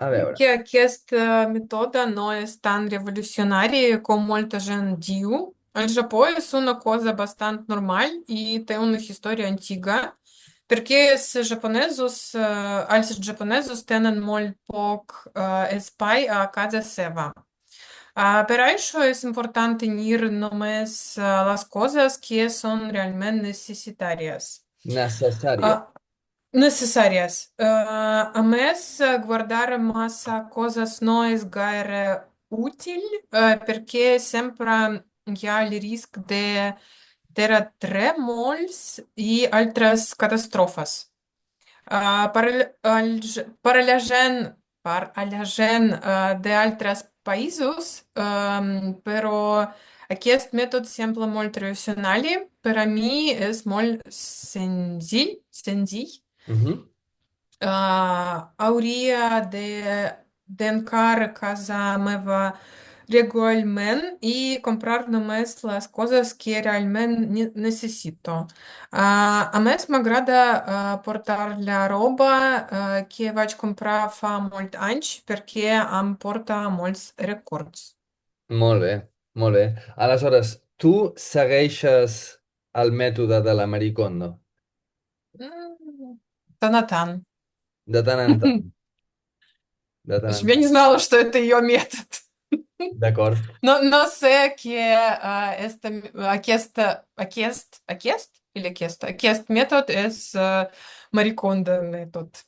A Crec veure, que aquesta metoda no és tan revolucionària com molta gent diu. Al Japó és una cosa bastant normal i té una història antiga, perquè els japonesos tenen molt poc espai a casa seva. Per això és important tenir només les coses que són realment necessitàries. necessària. Ah, necessàries. A més, guardar massa coses no és gaire útil, perquè sempre hi ha el risc de terratrèmols i altres catastrofes. Per a la gent d'altres països, però aquest mètode sembla molt tradicional. Per a mi és molt senzill. Mhm. Hauria d'encar casa meva regularment i comprar només les coses que realment necessito. A més, m'agrada portar la roba que vaig comprar fa molt anys perquè em porta molts records. Molt bé, molt bé. Aleshores, tu segueixes el mètode de la Marie Kondo, Mm, Танатан. de tant en tant, de tant en Я tant. не знала, что это ее метод. D'acord, No sé que aquest mètode és Maricondo mètode.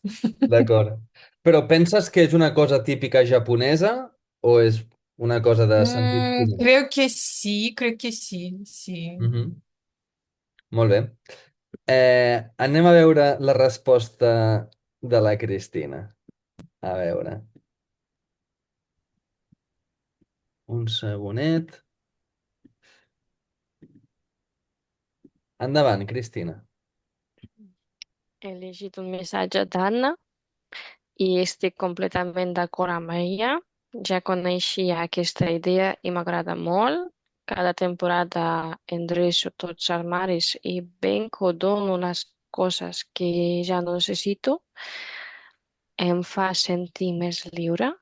d'acord. Però penses que és una cosa típica japonesa o és una cosa de sentit comú? Creo que sí, sí. Mhm. Molt bé. Anem a veure la resposta de la Cristina. A veure, un segonet. Endavant, Cristina. He llegit un missatge d'Anna i estic completament d'acord amb ella. Ja coneixia aquesta idea i m'agrada molt. Cada temporada endreço tots els armaris i venc o dono les coses que ja no necessito. Em fa sentir més lliure,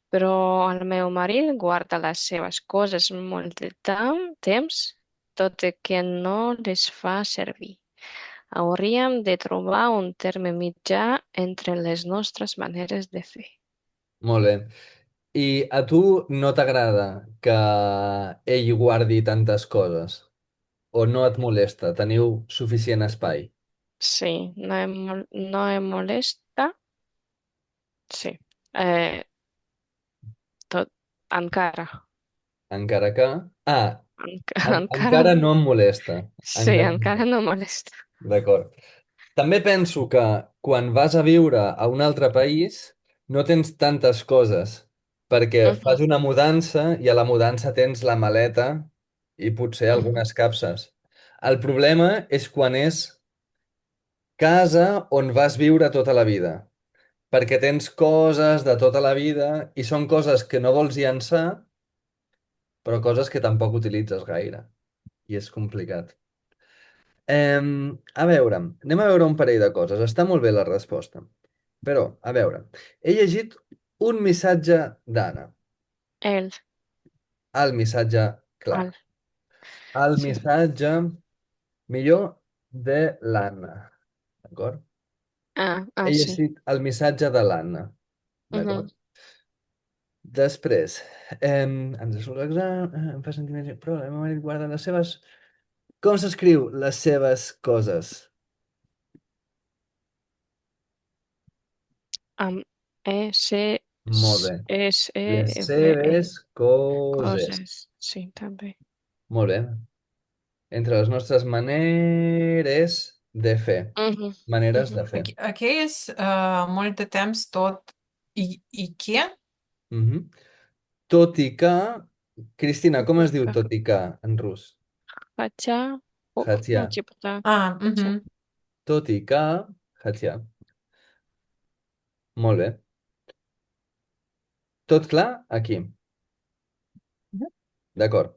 però el meu marit guarda les seves coses molt de temps, tot i que no les fa servir. Hauríem de trobar un terme mitjà entre les nostres maneres de fer. Molt bé. I a tu no t'agrada que ell guardi tantes coses? O no et molesta? Teniu suficient espai? Sí, no em molesta. Sí, eh, tot, encara, Encara que... Ah, encara, encara no em molesta. sí, Encara no. encara no molesta. D'acord. També penso que quan vas a viure a un altre país no tens tantes coses, perquè Mhm, fas una mudança i a la mudança tens la maleta i potser mhm, algunes capses. El problema és quan és casa on vas viure tota la vida, perquè tens coses de tota la vida i són coses que no vols llançar, però coses que tampoc utilitzes gaire. I és complicat. A veure, anem a veure un parell de coses. Està molt bé la resposta. Però, a veure, he llegit un missatge d'Anna. el, El missatge clar. al, El sí. missatge millor de l'Anna. D'acord? He Sí. llegit el missatge de l'Anna. Mhm. D'acord? Després, ens surt l'examen, em fa sentir més... Però el meu marit guarda les seves... Com s'escriu les seves coses? Amb E, C, Molt bé. S, E, Les V, E, seves coses. coses. Sí, també. Molt bé. Entre les nostres maneres de fer. Mhm, Maneres de mhm. fer. Aquí és molt de temps tot i què? Mhm. Tot i que... Cristina, com es diu Тихо. tot i que en rus? Хотя, ну, Хотя. типа так. Хотя. Угу. Tot i que... Хотя. Molt bé. Tot clar? Aquí. D'acord.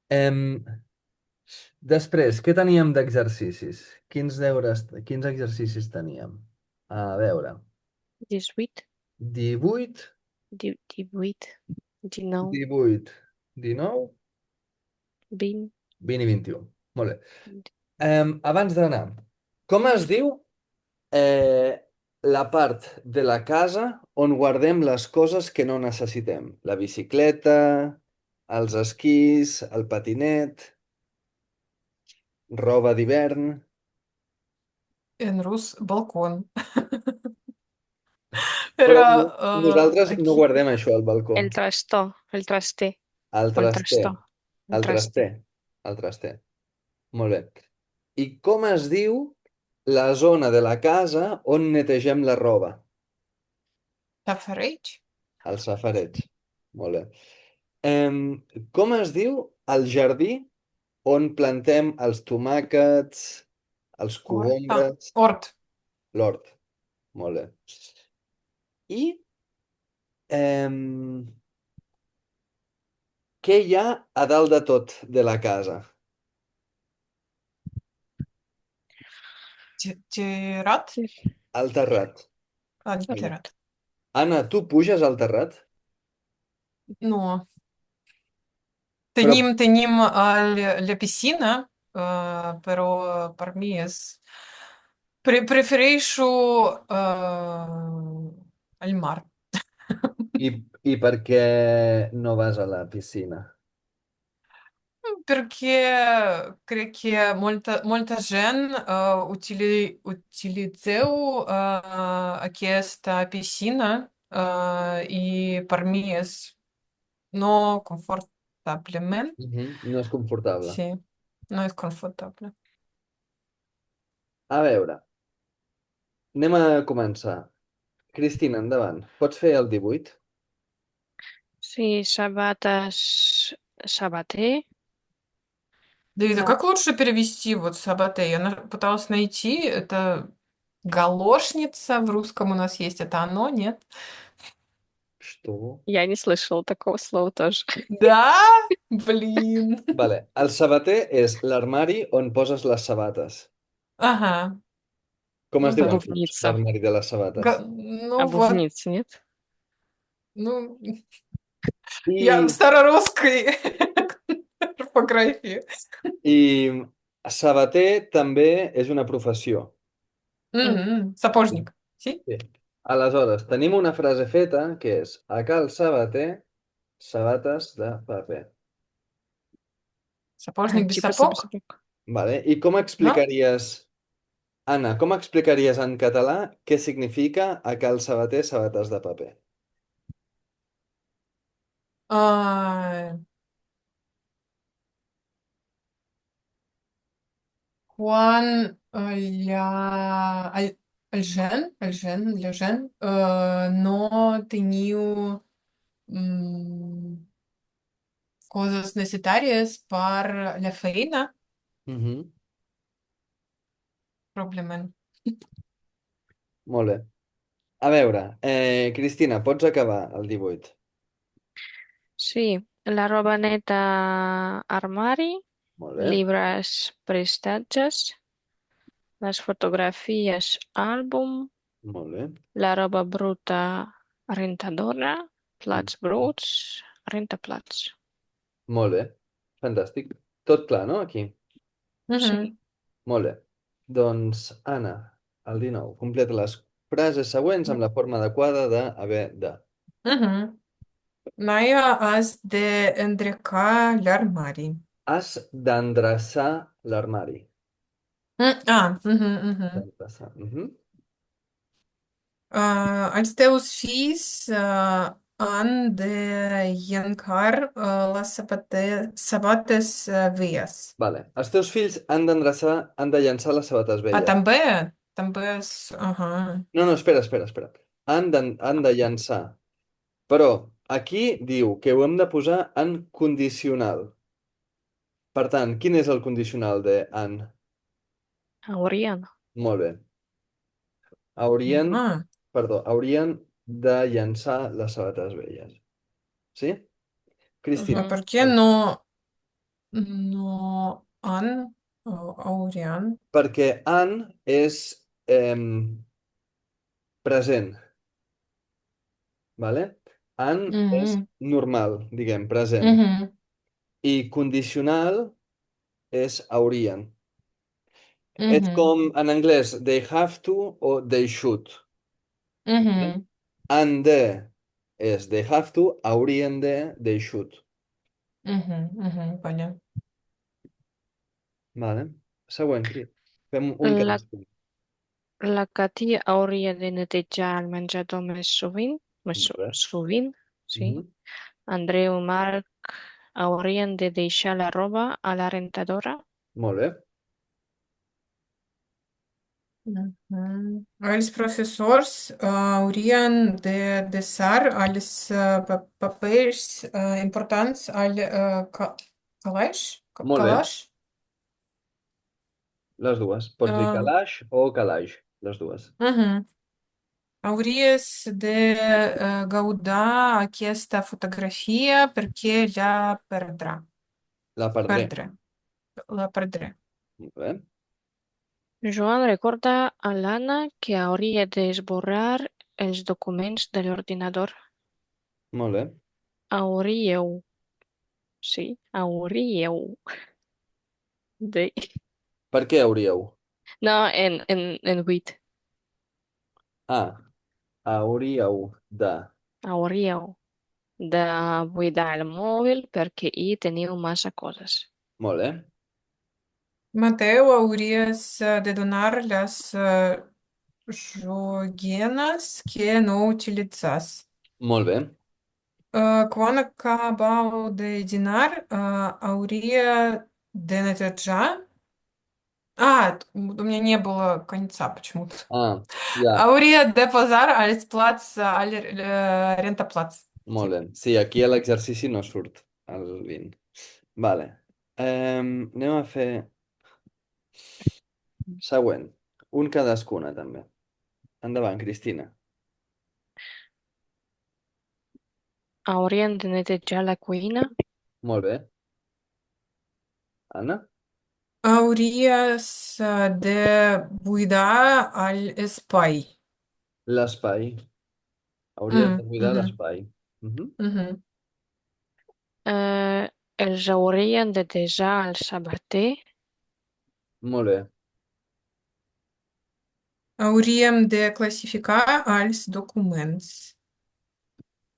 Em, Després, què teníem d'exercicis? Quins deures, quins exercicis teníem? A veure. 18, 18, 18, 19, 18, 19, 20. 20 i 21. Molt bé. Abans d'anar, com es diu eh, la part de la casa on guardem les coses que no necessitem? La bicicleta, els esquís, el patinet, roba d'hivern. En rus balcón. Però Pero nosaltres no aquí, guardem això al balcó. El trasto, el traste Al o el traster. trasto, el Al traster. traste. Al traster. Molt bé. I com es diu la zona de la casa on netegem la roba? tafarech. El safareig. Molt bé. Em, com es diu el jardí on plantem els tomàquets, els Орта. cogombres, Орт. l'hort? Molt bé. I em, què hi ha a dalt de tot de la casa? Тират. Al terrat. Molt bé. Тират. Anna, tu puges al terrat? Ну, Però, tenim la piscina, però per mi és... Prefereixo el mar. i, i per què no vas a la piscina? Perché crec que molta gent utilitzeu aquesta piscina i per mi és no confortablement. No és confortable. Sí, no és confortable. A veure, anem a començar. Cristina, endavant. Pots fer el 18? Sí, sabates, sabater. Да, La, как лучше перевести вот сабате? Я пыталась найти, это галошница в русском у нас есть, это оно, нет? Что? я не слышала такого слова тоже. Да? Блин. Vale. El sabater és l'armari on poses les sabates. Ага, Com ну es diu en да. turc, Обувница. l'armari de les sabates? Ну вот, Обувница, нет? ну, я в I, старорусской орфографии. i sabater també és una professió. Mm. Сапожник. Sí? Sí. Aleshores, tenim una frase feta que és a cal sabater, sabates de paper. Сапожник без Типа сапог? сапог. Vale? I com No? explicaries, Anna, com explicaries en català què significa a cal sabater, sabates de paper? А, Juan el gen, no teniu coses necessàries per la feina, Mhm. probablement. Molt bé. A veure, Cristina, pots acabar el 18. Sí, la roba neta, armari, Molt bé, llibres, prestatges, les fotografies, àlbum, molt bé. la roba bruta, rentadora, plats Mhm. bruts, rentaplats. Molt bé, fantàstic. Tot clar, no? Aquí. Мгм. Sí. Molt bé. Doncs, Anna, el 19. Completa les frases següents amb la forma adequada de haver de. Мгм. Maya has de îndreca l'armari. Has d'endreçar l'armari. Mhm, mhm. D'endreçar. Mhm. Els teus fills han de llencar les sabates velles. Vale. Els teus fills han d'endreçar, han de llançar les sabates velles. També, també és... No, no, espera, espera, espera. Han de llançar. Però aquí diu que ho hem de posar en condicional. Per tant, quin és el condicional de han? Haurien. Molt bé. Haurien, Ah, haurien de llançar les sabates velles. Sí? Cristina. Mhm. per què no han o haurien? Perquè han és present. vale? Han és Мгм. normal, diguem, present. Мгм. I condicional és haurien. És Мгм. com en anglès they have to o they should. Vale? Мгм. Han de és they have to, haurien de, they should. Мгм. Мгм. Понятно. Vale? Següent, Cris. Fem un La, cadascú. la Catí hauria de netejar el menjador Molt bé. sovint, sí. Mhm. Andreu i Marc haurien de deixar la roba a la rentadora. Molt bé. Мгм. Els professors haurien de deixar els papers importants al calaix? Molt bé. Calaix? Les dues. Pots dir Uh, calaix o calaix. Les dues. uhum. Hauries de guardar aquesta fotografia perquè La perdré. perdré, la perdré. Molt bé. Joan recorda a l'Anna que hauria d'esborrar els documents de l'ordinador. Molt bé. Hauríeu, sí, hauríeu de... Per què hauríeu? No, en 8. Ah, hauríeu de. Hauríeu de buidar el mòbil perquè hi teniu massa coses. Molt bé. Mateu, hauries de donar les joguines que no utilitzes. Molt bé. Quan acabau de dinar, hauria de netejar. У меня не было конца почему-то. Ah, ja. Hauria de posar els plats al rentaplats. Molt Sí. bé. Sí, aquí a l'exercici no surt el 20. Vale. Anem a fer següent. Un cadascuna, també. Endavant, Cristina. Haurien de netejar la cuina. Molt bé. Anna? Hauries de buidar l'espai. L'espai. Hauries de Mm, cuidar mhm, l'espai. Mhm. mhm. Eh, els haurien de desar al sabater. Molt bé. Hauríem de classificar els documents.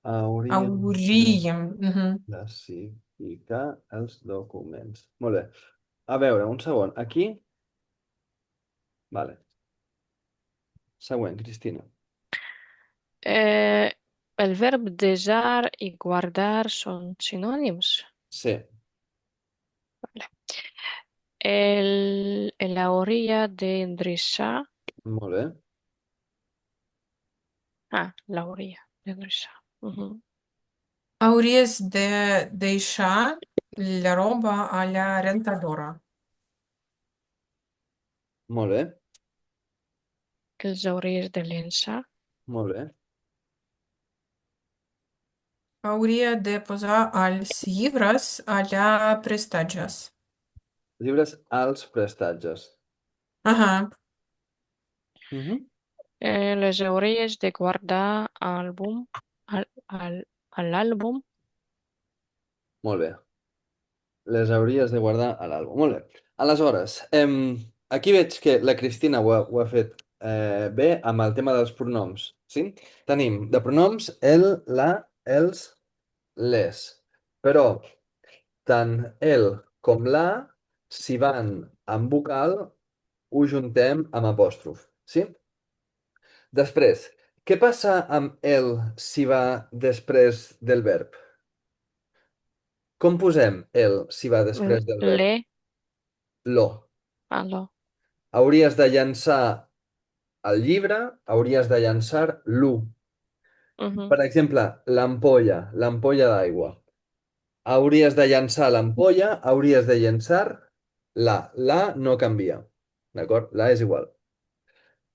Hauríem de Hauríem. Mhm. classificar els documents. Molt bé. A veure, un segon. Aquí? Vale. Següent, Cristina. Eh, el verb desar i guardar són sinònims. Sí. Vale. El hauria d'endreçar. Molt bé. Ah, l'hauria d'endreçar. Mhm. Hauries de deixar la roba a la rentadora. Molt bé. Els hauries de llençar. Molt bé. Hauria de posar els llibres a la prestatges. Llibres als prestatges. Ahà. Mhm. Les hauries de guardar àlbum, al, al, a l'àlbum. Molt bé. Les hauries de guardar a l'àlbum. Molt bé. Aleshores, aquí veig que la Cristina ho ha fet bé amb el tema dels pronoms. Sí? Tenim de pronoms el, la, els, les. Però tant el com la, si van amb vocal, ho juntem amb apòstrof. Sí? Després, què passa amb el si va després del verb? Com posem el si va després del verb? Le, Lo. alò. Hauries de llançar el llibre, hauries de llançar l'u. Mhm. Per exemple, l'ampolla d'aigua. Hauries de llançar l'ampolla, hauries de llançar la. La no canvia. D'acord? La és igual.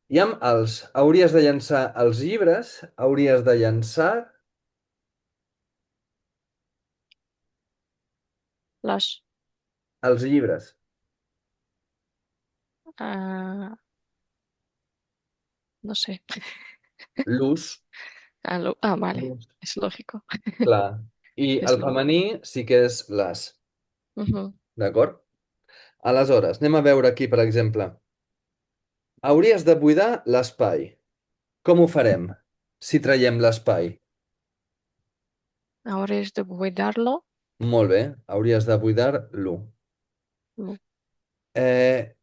I amb els, hauries de llançar els llibres, hauries de llançar Les, els llibres. ah, no sé. L'ús, Vale, Lus. es lógico, Clar. I es el lógico. femení sí que és les. Ujú. D'acord? Aleshores, anem a veure aquí, per exemple. Hauries de buidar l'espai. Com ho farem si traiem l'espai? Ahora es de cuidarlo. Molt bé, hauries de buidar-lo. Lu- Eh,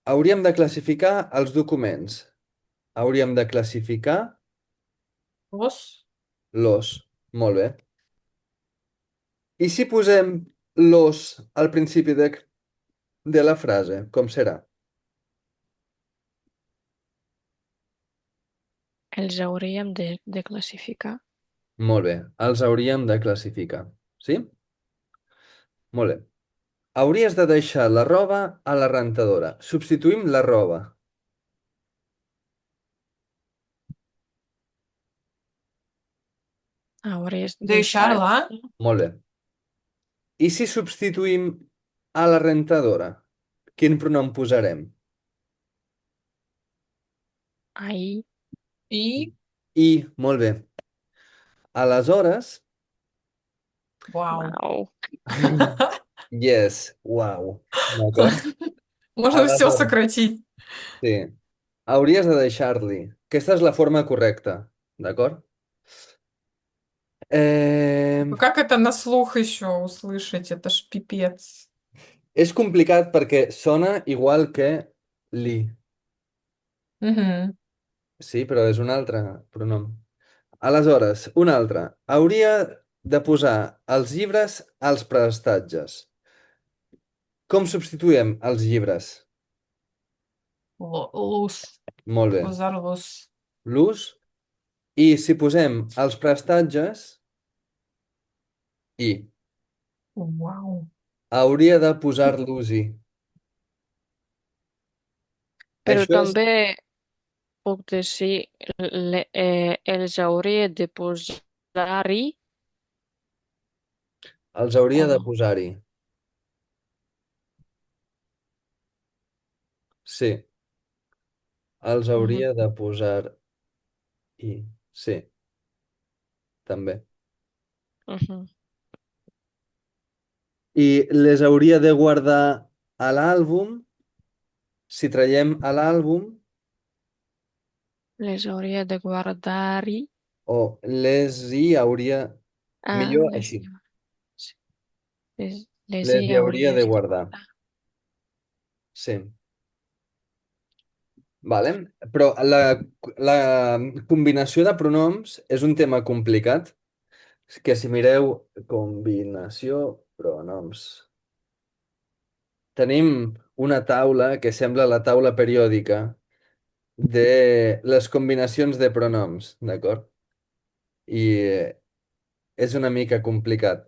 hauríem de classificar els documents. Hauríem de classificar Los. l'os. Molt bé. I si posem l'os al principi de la frase, com serà? Els hauríem de classificar. Molt bé, els hauríem de classificar. Sí? Molt bé. Hauries de deixar la roba a la rentadora. Substituïm la roba. Hauries de deixar. Deixar-la. Molt bé. I si substituïm a la rentadora? Quin pronom posarem? Ahí. I. I, molt bé. Aleshores, Вау. Wow. yes, wow. D'acord? Можно все Aleshores, сократить. sí. Hauries de deixar-li. Aquesta és la forma correcta. D'acord? Eh, Как это на слух еще услышать? Это ж пипец. és complicat perquè sona igual que li. Мгм. Sí, però és un altre pronom. Aleshores, un altre. Hauria de posar els llibres als prestatges. Com substituïm els llibres? Лус. Molt bé. Posar luz. L'ús. I si posem els prestatges, i. Вау. Hauria de posar l'ús-hi. Però Això és... també puc dir els hauria de posar-hi Els hauria o de no. posar-hi. Sí, els Mhm, hauria de posar-hi. Sí, també. mhm. I les hauria de guardar a l'àlbum. Si traiem a l'àlbum, Les hauria de guardar-hi. o les hi hauria... Ah, Millor així. sí, les Les hi hi hauria de hauries de guardar. guardar. Sí. Vale? Però la combinació de pronoms és un tema complicat, que si mireu combinació pronoms, tenim una taula que sembla la taula periòdica de les combinacions de pronoms, d'acord? I és una mica complicat.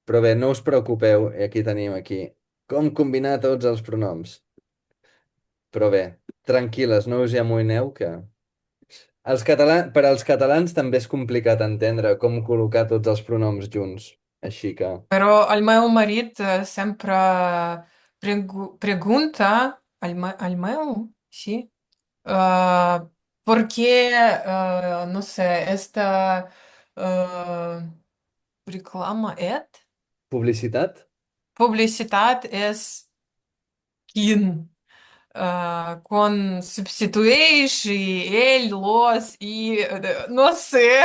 Però bé, no us preocupeu, i aquí tenim aquí com combinar tots els pronoms. Però bé, tranquil·les, no us hi amoïneu, que... Per als catalans també és complicat entendre com col·locar tots els pronoms junts. Així que... Pero al meu marit sempre pregunta, al meu, sí, ¿por qué, no sé, esta reclama, Publicitat? publicidad es kin, con substitueix y el, los y no sé.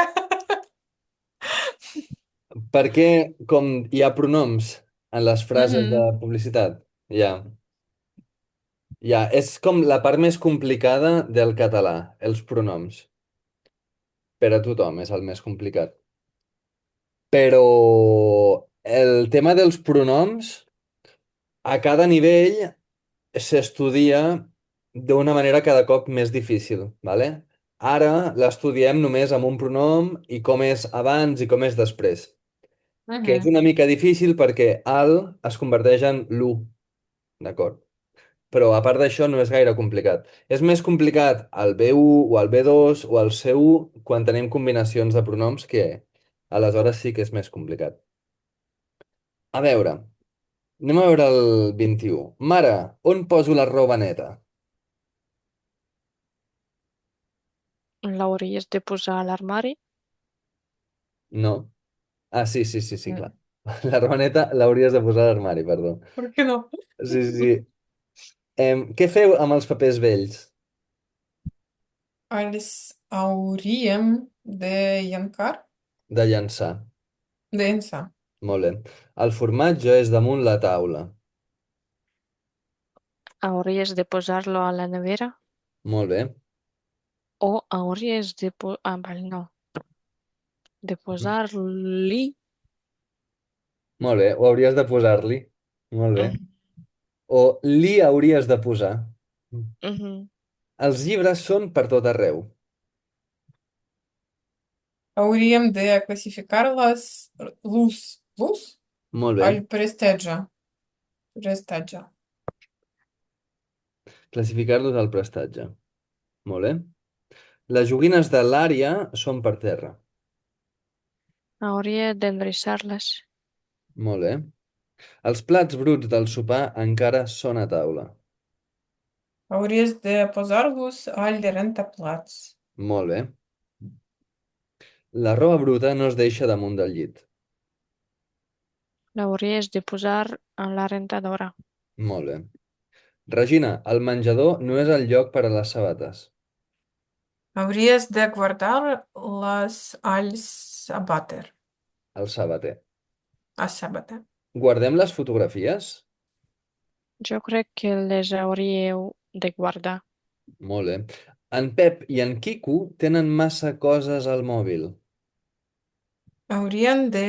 Perquè com hi ha pronoms en les frases de Ujú. publicitat, ja, ja, és com la part més complicada del català, els pronoms. Per a tothom és el més complicat. Però el tema dels pronoms, a cada nivell s'estudia d'una manera cada cop més difícil, ¿vale? Ara l'estudiem només amb un pronom i com és abans i com és després, que és Ujú. una mica difícil perquè al es converteix en lu, d'acord? Però a part d'això no és gaire complicat. És més complicat el B1 o el B2 o el C1 quan tenim combinacions de pronoms que aleshores sí que és més complicat. A veure, anem a veure el 21. Mare, on poso la roba neta? L'hauries de posar a l'armari. No. Ah, sí, sí, sí, sí, clar. Mm, La romaneta l'hauries de posar a l'armari, perdó. ¿Por qué no? Sí, sí, sí. Què feu amb els papers vells Els hauríem de llençar, de llançar? de llençar. Molt bé. El formatge és damunt la taula. Hauries de posar-lo a la nevera. Molt bé. O hauries de vale, no. De posar-li. Molt bé. O hauries de posar-li. Molt bé. Mm, O li hauries de posar. mhm. Els llibres són per tot arreu. Hauríem de classificar-les l'ús Molt bé. al prestatge. Prestatge. Classificar-los al prestatge. Molt bé. Les joguines de l'àrea són per terra. Hauria d'endreçar-les. Molt bé. Els plats bruts del sopar encara són a taula. Hauries de posar-los al rentaplats. Molt bé. La roba bruta no es deixa damunt del llit. L'hauries de posar a la rentadora. Molt bé. Regina, el menjador no és el lloc per a les sabates. Hauries de guardar-les al sabàter. El sabater. A sabata. Guardem les fotografies? Jo crec que les hauríeu de guardar. Molt bé. En Pep i en Quico tenen massa coses al mòbil. Haurien de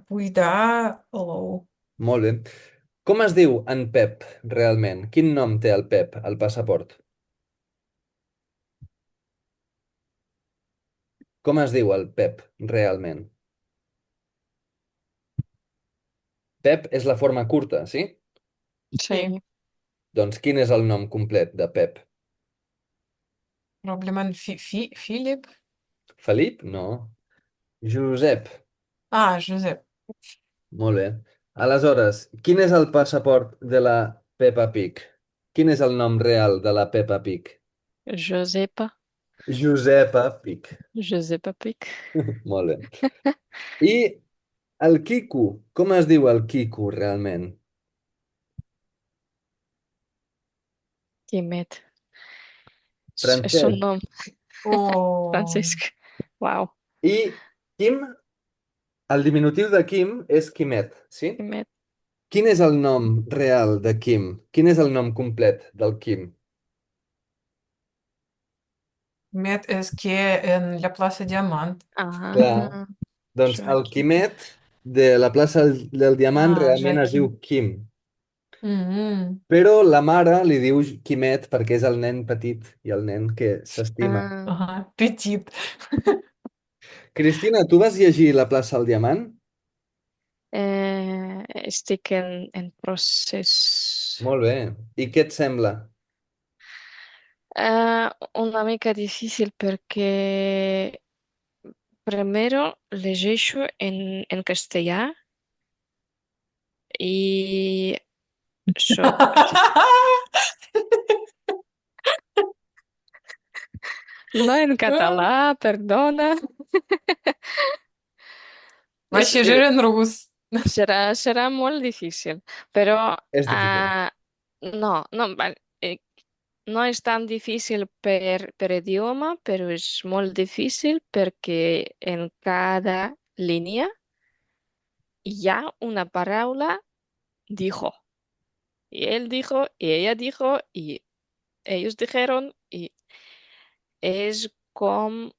buidar-lo. Molt bé. Com es diu en Pep realment? Quin nom té el Pep al passaport? Com es diu el Pep realment? Pep és la forma curta, sí? Sí. Sí. Doncs quin és el nom complet de Pep? Problema Philip. Felip? No. Josep. Ah, Josep. Molt bé. Aleshores, quin és el passaport de la Peppa Pig? Quin és el nom real de la Peppa Pig? Josepa. Josepa Pig. Josepa Pic. Molt bé. I el Quico, com es diu el Quico realment? Quimet. És un Francesc. nom, Oh, Francesc. Wow. I Quim, el diminutiu de Quim és Quimet, sí? Quimet. Quin és el nom real de Quim? Quin és el nom complet del Quim? Met és que en la plaça Diamant. Clar. Ah, Doncs el Joaquim. Quimet de la plaça del Diamant Ah, realment es diu Joaquim. Quim. Mhm. Però la mare li diu Quimet perquè és el nen petit i el nen que s'estima. Ah, Aha, petit. Cristina, tu vas llegir La plaça del Diamant? estic en procés. Molt bé. I què et sembla? Una mica difícil perquè primero llegeixo en castellà i so, no en català, perdona. Vaig És, llegir eh, en rus. serà molt difícil, però És difícil. no, no, no és tan difícil per idioma, però és molt difícil perquè en cada línia hi ha una paraula dijo. Y él dijo, y ella dijo, y ellos dijeron, y es com...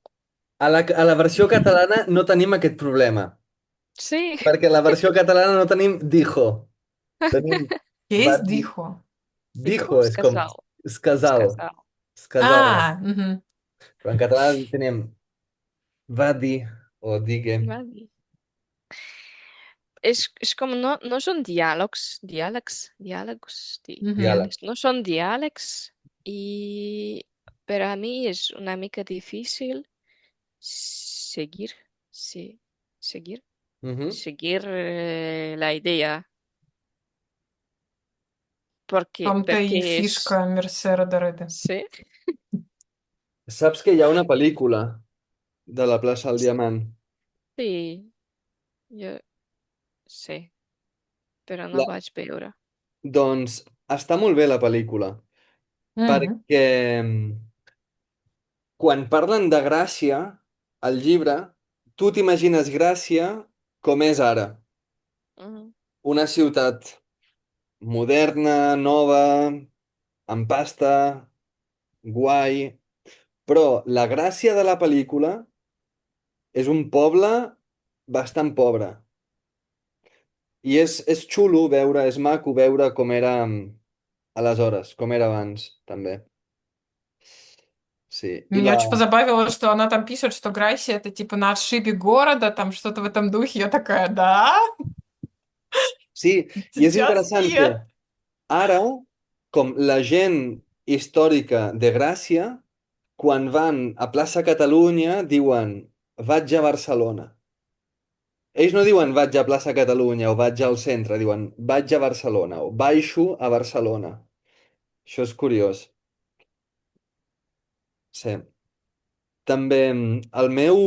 A la versió catalana no tenim aquest problema, Sí, perquè a la versió catalana no tenim dijo, tenim ¿Qué va es dir. dijo? dijo, Dijo es és com casado, és es casal, casado. és casal. Ah, ujú. Però en català tenim va dir o digue. Vale. És com, no són diàlegs, Ujú. Diàleg. diàlegs, no són diàlegs i per a mi és una mica difícil seguir, sí, seguir, Mhm. seguir la idea, perquè, Там та perquè і és, фішка Мерсера Дариди. sí, Saps que hi ha una pel·lícula de la plaça del Diamant? Sí, jo sé, però no La... vaig veure. Doncs està molt bé la pel·lícula, Мгм. perquè quan parlen de Gràcia, al llibre, tu t'imagines Gràcia com és ara. Mhm. Una ciutat moderna, nova, amb pasta, guai. Però la gràcia de la pel·lícula és un poble bastant pobre. I és xulo veure, és maco veure com era aleshores, com era abans, també. Sí. I Меня la... очень позабавило, что она там пишет, что Грайси это типа на отшибе города, там что-то в этом духе. Я такая, да, Sí, i és сейчас interessant que нет. ara, com la gent històrica de Gràcia, quan van a plaça Catalunya, diuen vaig a Barcelona. Ells no diuen vaig a plaça Catalunya o vaig al centre, diuen vaig a Barcelona o baixo a Barcelona. Això és curiós. Sí. També el meu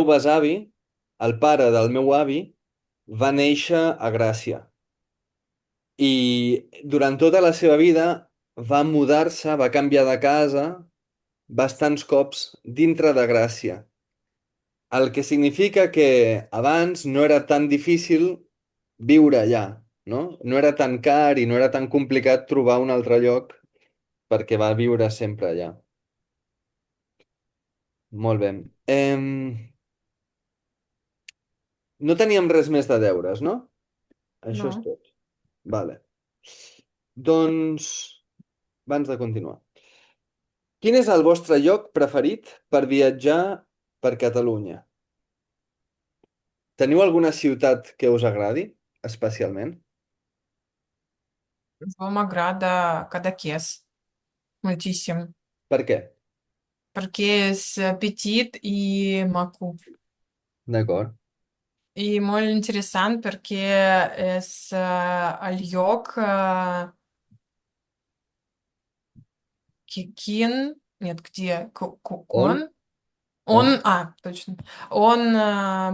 besavi, el pare del meu avi, va néixer a Gràcia i durant tota la seva vida va mudar-se, va canviar de casa bastants cops dintre de Gràcia. El que significa que abans no era tan difícil viure allà, no? No era tan car i no era tan complicat trobar un altre lloc perquè va viure sempre allà. Molt bé. No teníem res més de deures, no? Això és Ну, tot. Vale. Doncs, abans de continuar. Quin és el vostre lloc preferit per viatjar per Catalunya? Teniu alguna ciutat que us agradi, especialment? Волгограда, Кадакес, muitíssimo. Per què? Porque és petit i maco. D'acord. I molt interessant perquè és el lloc Кин, нет, где, On? Кон, On? точно, он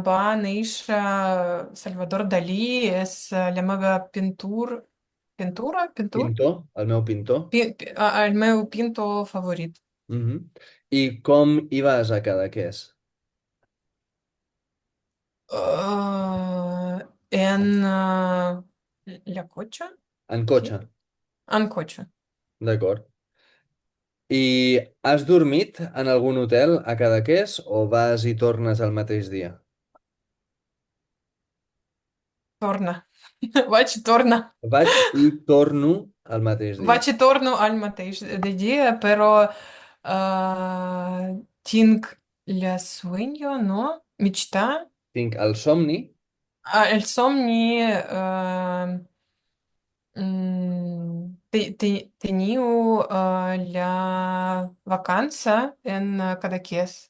va néixer, Salvador Dalí és la meva pintura, Pintor? El meu pintor? el meu pintor favorit. Mhm. I com hi vas a Cadaqués? En la cotxe? En Sí, cotxe. en cotxe. D'acord. I has dormit en algun hotel a Cadaqués o vas i tornes el mateix dia? Torna. Vaig i torna. Vaig i torno el mateix dia. Vaig i torno al mateix de dia, però tinc la sueño, no? Mечта, Tinc el somni, el somni, teniu la vacança en Cadaqués.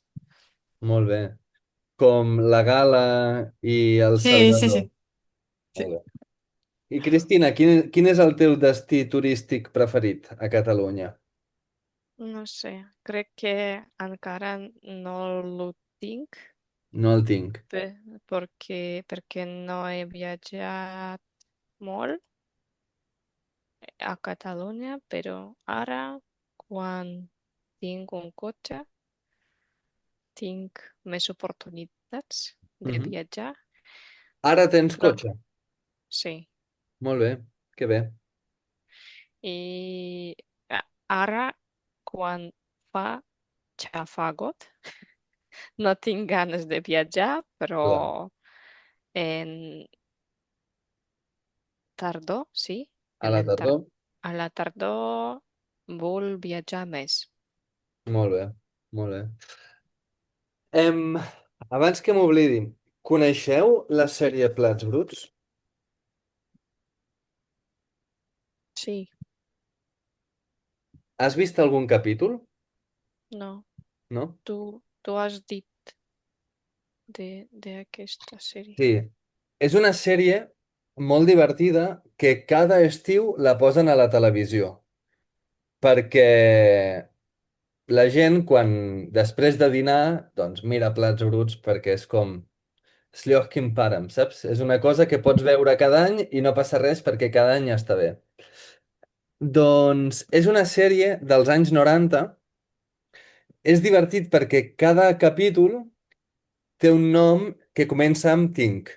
molt bé, com la Gala i el Sí, sí, Salvador. sí. Molt Sí. bé. I Cristina, quin és el teu destí turístic preferit a Catalunya? No sé, crec que encara no ho tinc No el tinc. perquè no he viatjat molt a Catalunya, però ara, quan tinc un cotxe, tinc més oportunitats de Mhm. viatjar. Ara tens No, cotxe? sí. Molt bé, que bé. I ara, quan fa xafagot, no tinc ganes de viatjar, però Clar. en tardor, sí, A la tardor? a la tardor vol viatjar més. Molt bé, molt bé. Em, abans que m'oblidi, coneixeu la sèrie Plats Bruts? Sí, Has vist algun capítol? no. No? Tu has dit d'aquesta sèrie. Sí. És una sèrie molt divertida que cada estiu la posen a la televisió. Perquè la gent, quan després de dinar, doncs mira plats bruts perquè és com Sliochkin Param, saps? És una cosa que pots veure cada any i no passa res perquè cada any està bé. Doncs és una sèrie dels anys 90. És divertit perquè cada capítol té un nom que comença amb tinc.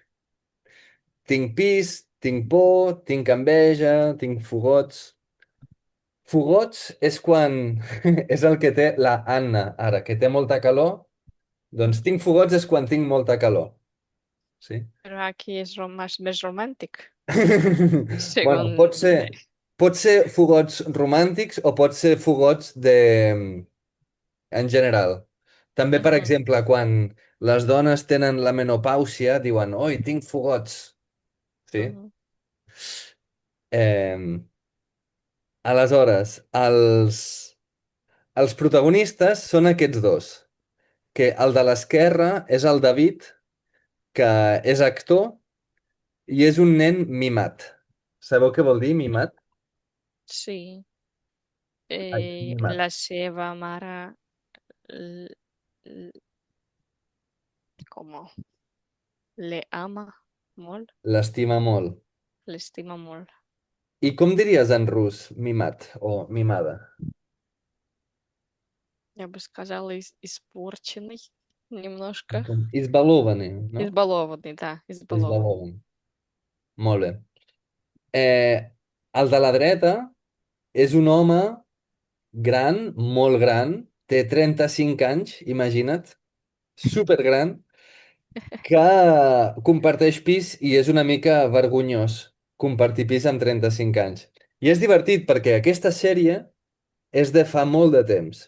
Tinc pis, tinc por, tinc enveja, tinc fogots. Fogots és quan... és el que té la Anna, ara, que té molta calor. Doncs tinc fogots és quan tinc molta calor. Sí? Però aquí és més romàntic, Bueno, segons me. pot ser fogots romàntics o pot ser fogots de... en general. També, per Mhm, exemple, quan les dones tenen la menopàusia, diuen, oi, tinc fogots. Sí? mhm. Eh, aleshores, els protagonistes són aquests dos, que el de l'esquerra és el David, que és actor i és un nen mimat. Sabeu què vol dir mimat? Sí. Ai, mimat. La seva mare l- l- com le ama molt, L'estima molt. l'estima molt. I com diries en rus, mimat o mimada? Я бы сказала, испорченный немножко. Избалованы, no? Избалованный, да, избалованный. Избалованы. Molt bé. El de la dreta és un home gran, molt gran, té 35 anys, imagina't, supergran, que comparteix pis i és una mica vergonyós compartir pis amb 35 anys. I és divertit perquè aquesta sèrie és de fa molt de temps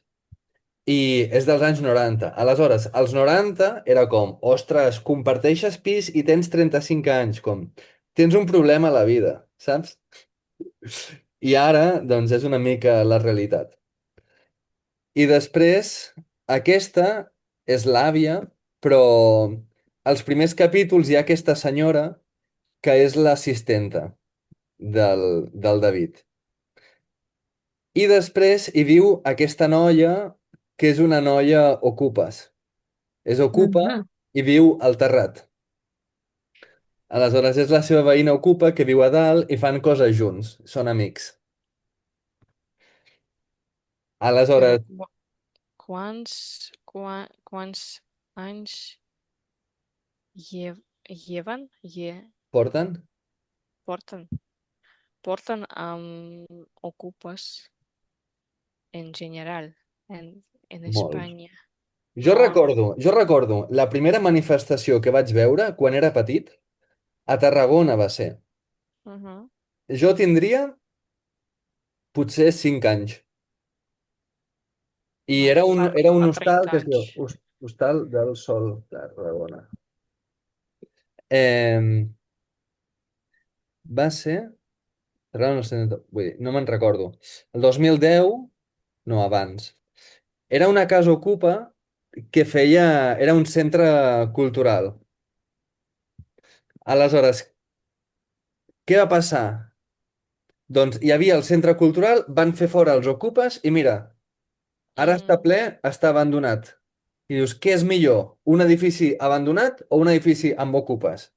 i és dels anys 90. Aleshores, als 90 era com, ostres, comparteixes pis i tens 35 anys, com, tens un problema a la vida, saps? I ara, doncs, és una mica la realitat. I després, aquesta és l'àvia, però als primers capítols hi ha aquesta senyora que és l'assistenta del David. I després hi viu aquesta noia que és una noia ocupes. És ocupa Mhm. i viu al terrat. Aleshores és la seva veïna ocupa que viu a dalt i fan coses junts. Són amics. Però Aleshores, quants anys lleven, porten porten, porten amb ocupes en general en molts. Espanya? Molt. Jo recordo la primera manifestació que vaig veure quan era petit, a Tarragona va ser. Mhm. Jo tindria potser 5 anys. I No, era un fa hostal 30 que es diu anys. Hostal del Sol, Tarragona. Eh, va ser... Tarragona, vull dir, no me'n recordo. El 2010, no, abans. Era una casa ocupa que feia... Era un centre cultural. Aleshores, què va passar? Doncs hi havia el centre cultural, van fer fora els ocupes i mira, ara està Mm, ple, està abandonat. I dius, què és millor? Un edifici abandonat o un edifici amb ocupes?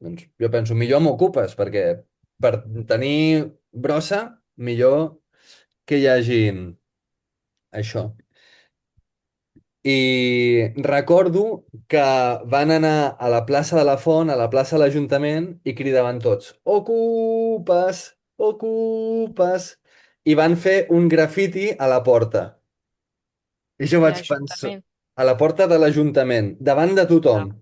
Doncs jo penso, millor amb ocupes, perquè per tenir brossa, millor que hi hagi això. I recordo que van anar a la plaça de la Font, a la plaça de l'Ajuntament, i cridaven tots, ocupes, ocupes, i van fer un grafiti a la porta. I jo vaig pensar, l'Ajuntament. a la porta de l'Ajuntament, davant de Ah, tothom.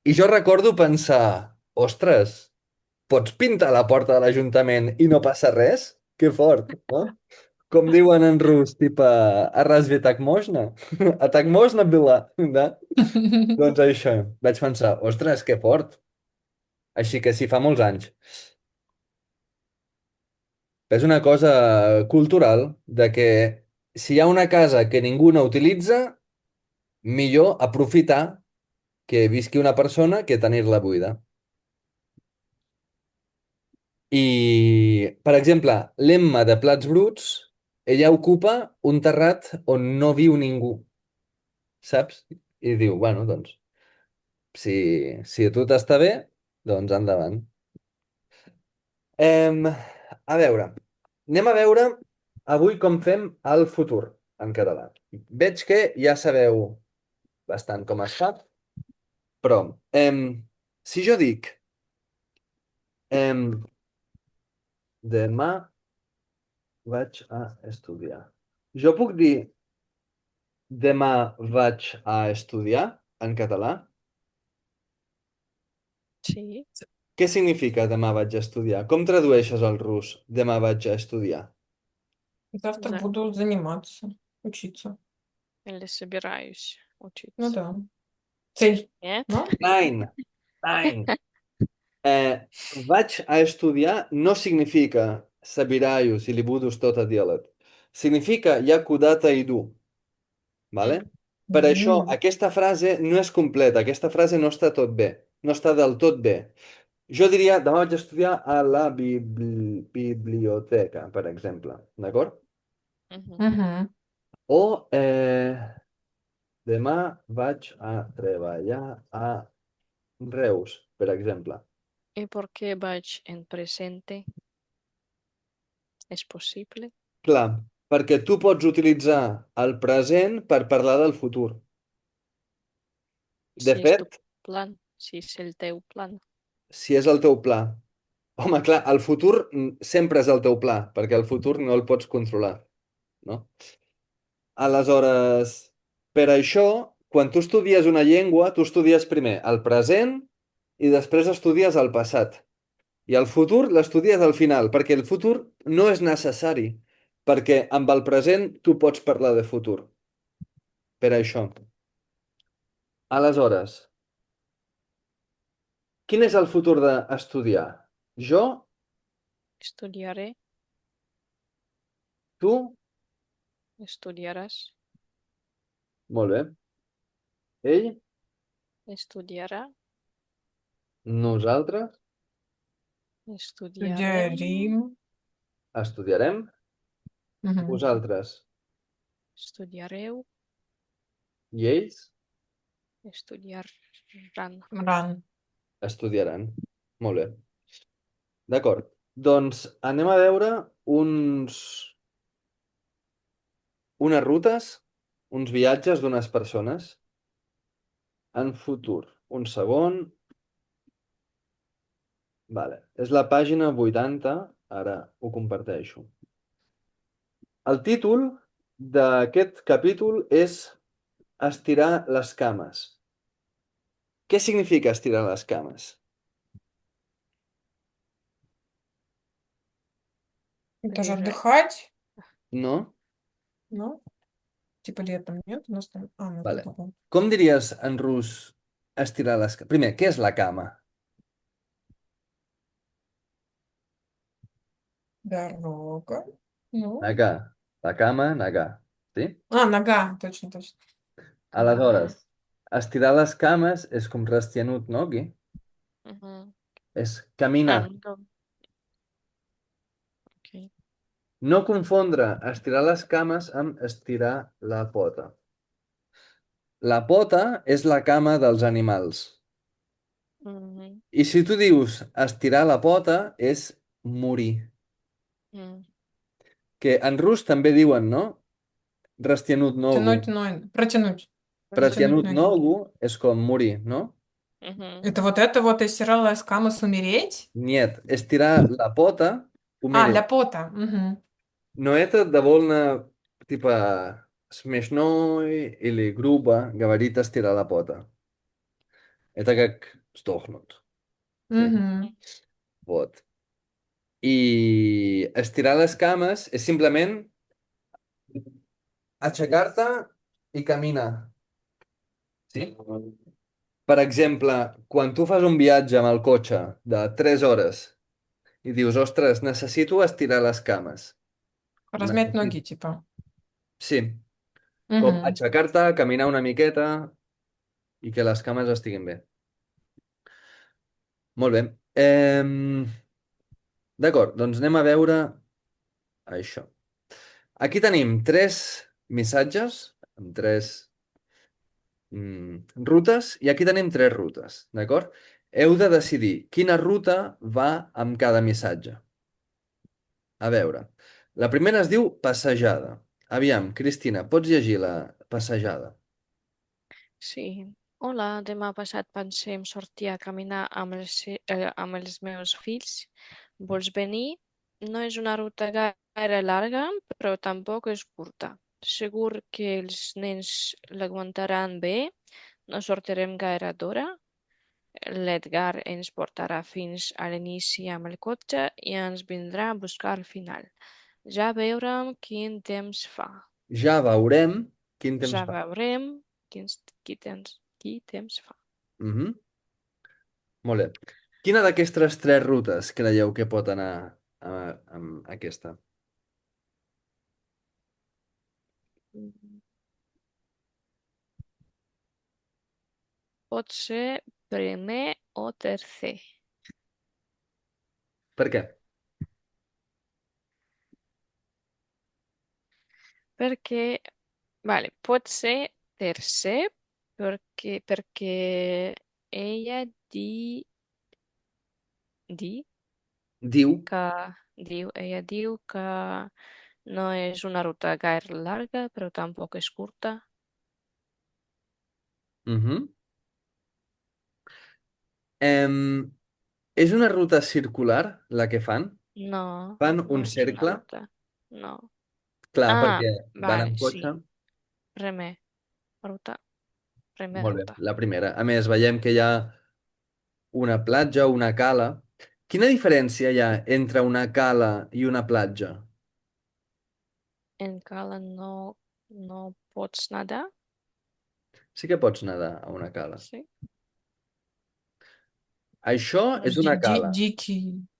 I jo recordo pensar, ostres, pots pintar la porta de l'Ajuntament i no passa res? Que fort, no? Com diuen en rus, tipa, a разве так можно? A так можно было? Да? Doncs això, vaig pensar, ostres, que fort. Així que sí, fa molts anys. És una cosa cultural de que si hi ha una casa que ningú no utilitza, millor aprofitar que visqui una persona que tenir-la buida. I, per exemple, l'Emma de Plats Bruts ella ocupa un terrat on no viu ningú, saps? I diu, bueno, doncs, si a tu t'està bé, doncs endavant. A veure, anem a veure avui com fem el futur en català. Veig que ja sabeu bastant com es fa, però si jo dic em, demà vaig a estudiar, jo puc dir demà vaig a estudiar en català? Sí, Què significa demà vaig a estudiar? Com tradueixes al rus demà vaig a estudiar? Завтра за- буду заниматься, учиться. или собираюсь Ну учиться. да. Цель, Нет? no? Nine. Nine. Eh, vaig a estudiar no significa sabiraius ili budus tota dielet. Significa ja kudata idu, vale? Mm, Per això, М, aquesta frase no és completa, aquesta frase no està tot bé, no està del tot bé. Jo diria, demà vaig a estudiar a la biblioteca, per exemple, d'acord? мгм. мгм. O demà vaig a treballar a Reus, per exemple. ¿Y por qué badge en presente es posible? Clar, perquè tu pots utilitzar el present per parlar del futur. De Si es tu fet, plan, si es el teu plan. si és el teu pla. Home, clar, el futur sempre és el teu pla, perquè el futur no el pots controlar, no? Aleshores, per això, quan tu estudies una llengua, tu estudies primer el present i després estudies el passat. I el futur l'estudies al final, perquè el futur no és necessari, perquè amb el present tu pots parlar de futur. Per això. Aleshores, quin és el futur d'estudiar? Jo, Estudiaré, tu, estudiarás, molt bé. Ell, estudiará, nosaltres, estudiaremos, Студиарим. estudiarem, Мгм. vosaltres estudiareu, i ells estudiarán. Ран. estudiaran. Molt bé. D'acord. Doncs anem a veure unes rutes, uns viatges d'unes persones en futur. Un segon. Vale. És la pàgina 80. Ara ho comparteixo. El títol d'aquest capítol és estirar les cames. Què significa estirar les cames? Это же Лежать. отдыхать, No? no? Типа летом, нет? У нас там... А, ну Vale. по-другому. Com diries en rus estirar les cames? Primer, què és la cama? Дорога. Ну. Nagar. La cama, nagar. Sí? А, нога. Точно, точно. Aleshores, estirar les cames és com rastianut, no? Aquí. Ujú. És Ah, caminar. no. Ok. No confondre estirar les cames amb estirar la pota. La pota és la cama dels animals. Ujú. I si tu dius estirar la pota, és morir. Mm. Que en rus també diuen, no? Rastianut nogu. Тянуть ноги. Протянуть. Протянуть Rastianut ноги. nogu és com morir, no? Ujú. Это вот истирала эскамус умереть? Niet. Estirar la pota, А, umiret. ляпота. Мгм. No это довольно, типа, смешной или грубо говорит estirar la pota. Это как сдохнут. Sí? Мгм. Вот. I estirar les cames és simplement aixecar-te i caminar. Sí? Per exemple, quan tu fas un viatge amb el cotxe de 3 hores i dius, ostres, necessito estirar les cames. Размять ноги, Necessito. типа. Sí, com Мгм. aixecar-te, caminar una miqueta i que les cames estiguin bé. Molt bé. D'acord, doncs anem a veure això. Aquí tenim tres missatges amb tres rutes i aquí tenim tres rutes, d'acord? Heu de decidir quina ruta va amb cada missatge. A veure, la primera es diu passejada. Aviam, Cristina, pots llegir la passejada? Sí. Hola, demà passat pensem sortir a caminar amb els meus fills. Vols venir? No és una ruta gaire llarga, però tampoc és curta. Segur que els nens l'aguantaran bé. No sortirem gaire d'hora. L'Edgar ens portarà fins a l'inici amb el cotxe i ens vindrà a buscar al final. Ja veurem quin temps fa. Ja veurem quin temps Ja fa. veurem qui temps fa. Mhm. Molt bé. Quina d'aquestes tres rutes creieu que pot anar amb aquesta? Mm, Pot ser primer o tercer. Per què? Perquè, vale, pot ser tercer perquè ella di Diu. que ella diu que no és una ruta gaire llarga, però tampoc és curta. Mhm. Em, és una ruta circular la que fan? No, Fan no un és una cercle? ruta. No. Clar, Ah, perquè van vale, amb sí. cotxe. Primer, ruta. Primer Molt bé, ruta. la primera. A més, veiem que hi ha una platja, una cala. Quina diferència hi ha entre una cala i una platja? En cala no pots nedar? Sí que pots nedar a una cala. Sí. Això és una cala.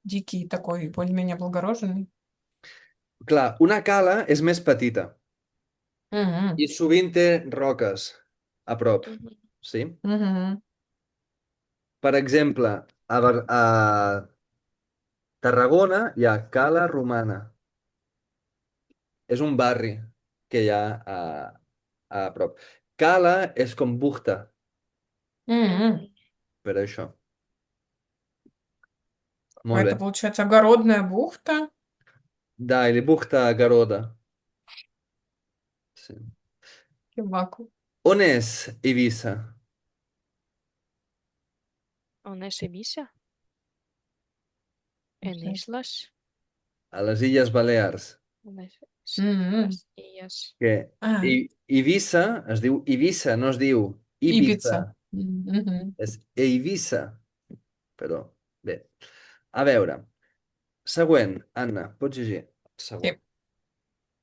Дикий такой, более-менее облагороженный. Clar, una cala és més petita Мгм. i sovint té roques a prop, Ujú. sí? Мгм. Per exemple, a Tarragona hi ha Cala Romana. És un barri que hi ha a prop. Cala és com buchta, Мгм. Mm, per això. А Molt это bé. получается огородная бухта. Да, или buchta Garoda. Sí. Киваку. On és Eivissa? On és Eivissa? Не En знаю. Isles? A les Illes Balears. On és Мгм. les illes? Que А, Eivissa es diu Eivissa, no es diu Ibiza. Ибица. Мгм. És Eivissa. Però bé. A veure, següent. Anna, pots llegir? Següent.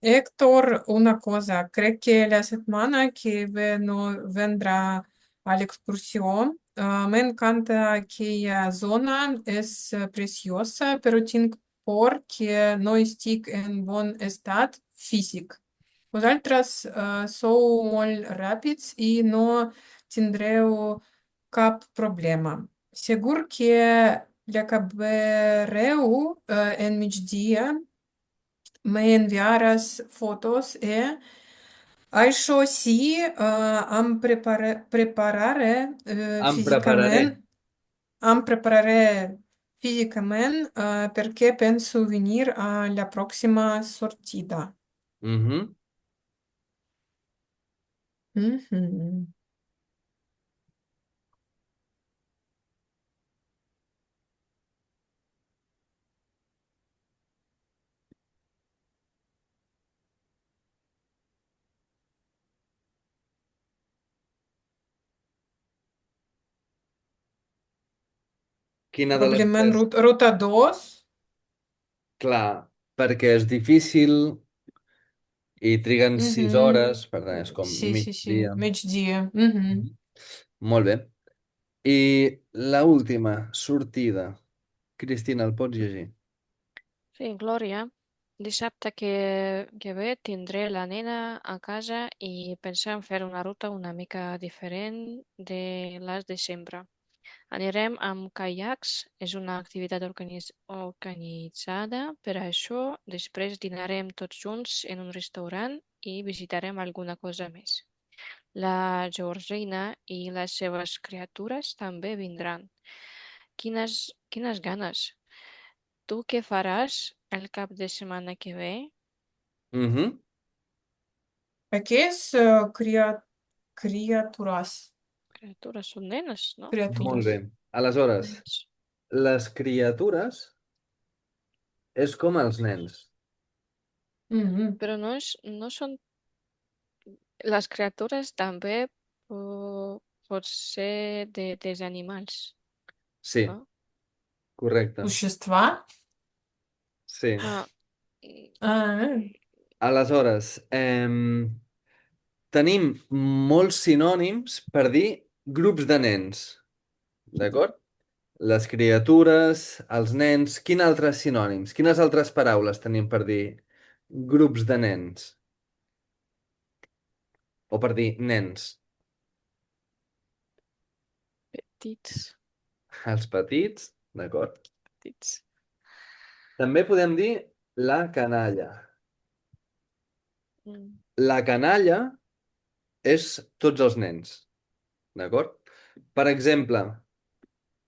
Héctor, una cosa, creo que la semana que vendrá a la excursión. Me encanta aquella zona, es preciosa, pero tengo porque no estoy en buen estado físico. Vosaltres sou molt ràpids i no tindreu cap problema. Segur que l'acabareu en migdia. Me enviaràs fotos això sí, Em prepararé. em prepararé físicament perquè penso venir a la pròxima sortida. Mhm. Mhm. Quina de les Probablement tres? ruta 2. Clar, perquè és difícil i triguen 6 hores, per tant, és com Sí, mig sí, sí, dia. migdia. Mhm. Mhm. Molt bé. I la última sortida. Cristina, el pots llegir? Sí, Glòria. Dissabte que ve tindré la nena a casa i pensem fer una ruta una mica diferent de les de sempre. Anirem amb caiacs, és una activitat organitzada. Per això, després dinarem tots junts en un restaurant i visitarem alguna cosa més. La Georgina i les seves criatures també vindran. Quines ganes! Tu què faràs el cap de setmana que ve? Mhm. Какие criaturas? Criatures són nenes, no? Molt bé. Criaturas. Aleshores, Nens. les criatures és com els nens. Мгм. Però no són... Les criatures també pot ser dels animals, Sí, no? correcte. Существа? Sí. No. mm, А, Aleshores, tenim molts sinònims per dir grups de nens, d'acord? Les criatures, els nens... Quins altres sinònims? Quines altres paraules tenim per dir grups de nens? O per dir nens? Petits. Els petits, d'acord? Petits. També podem dir la canalla. Mm. La canalla és tots els nens, d'acord? Per exemple,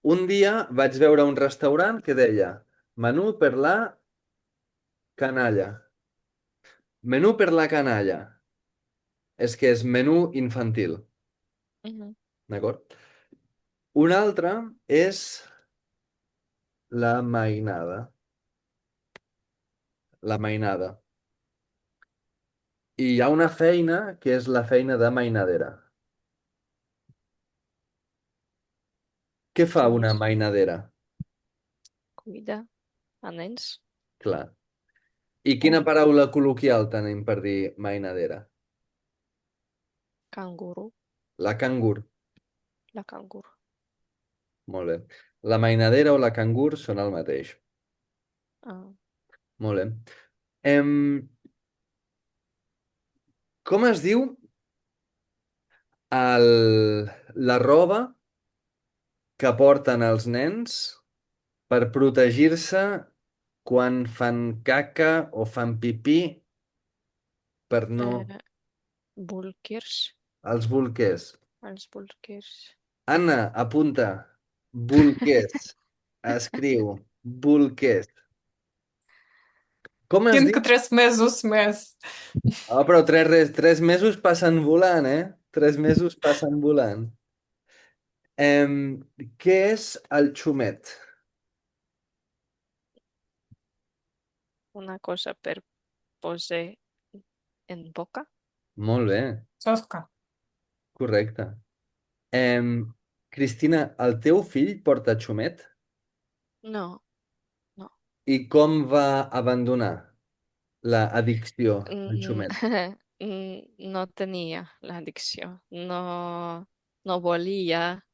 un dia vaig veure un restaurant que deia menú per la canalla. Menú per la canalla. És que és menú infantil, Mhm. d'acord? Un altre és la mainada. La mainada. I hi ha una feina que és la feina de mainadera. Què fa Què una més? mainadera? Comida a nens. Clar. I quina O paraula col·loquial tenim per dir mainadera? canguro. La cangur. La canguro. Molt bé. La mainadera o la cangur són el mateix. Ah. Molt bé. Em, com es diu la roba que porten els nens per protegir-se quan fan caca o fan pipí per no... Eh, búlquers. Els bolquers. Els búlquers. Anna, apunta. Bolquers. Escriu. Bolquers. Com es diu? 5 3 mesos mes. Ah, però tres mesos passen volant, eh? 3 mesos passen volant. Em, què és el xumet? Una cosa per posar en boca. Molt bé, Соска. correcte. Em, Cristina, el teu fill porta xumet? No, no. I com va abandonar la addicció al Mm, xumet? no tenia l'adicció. No, no volia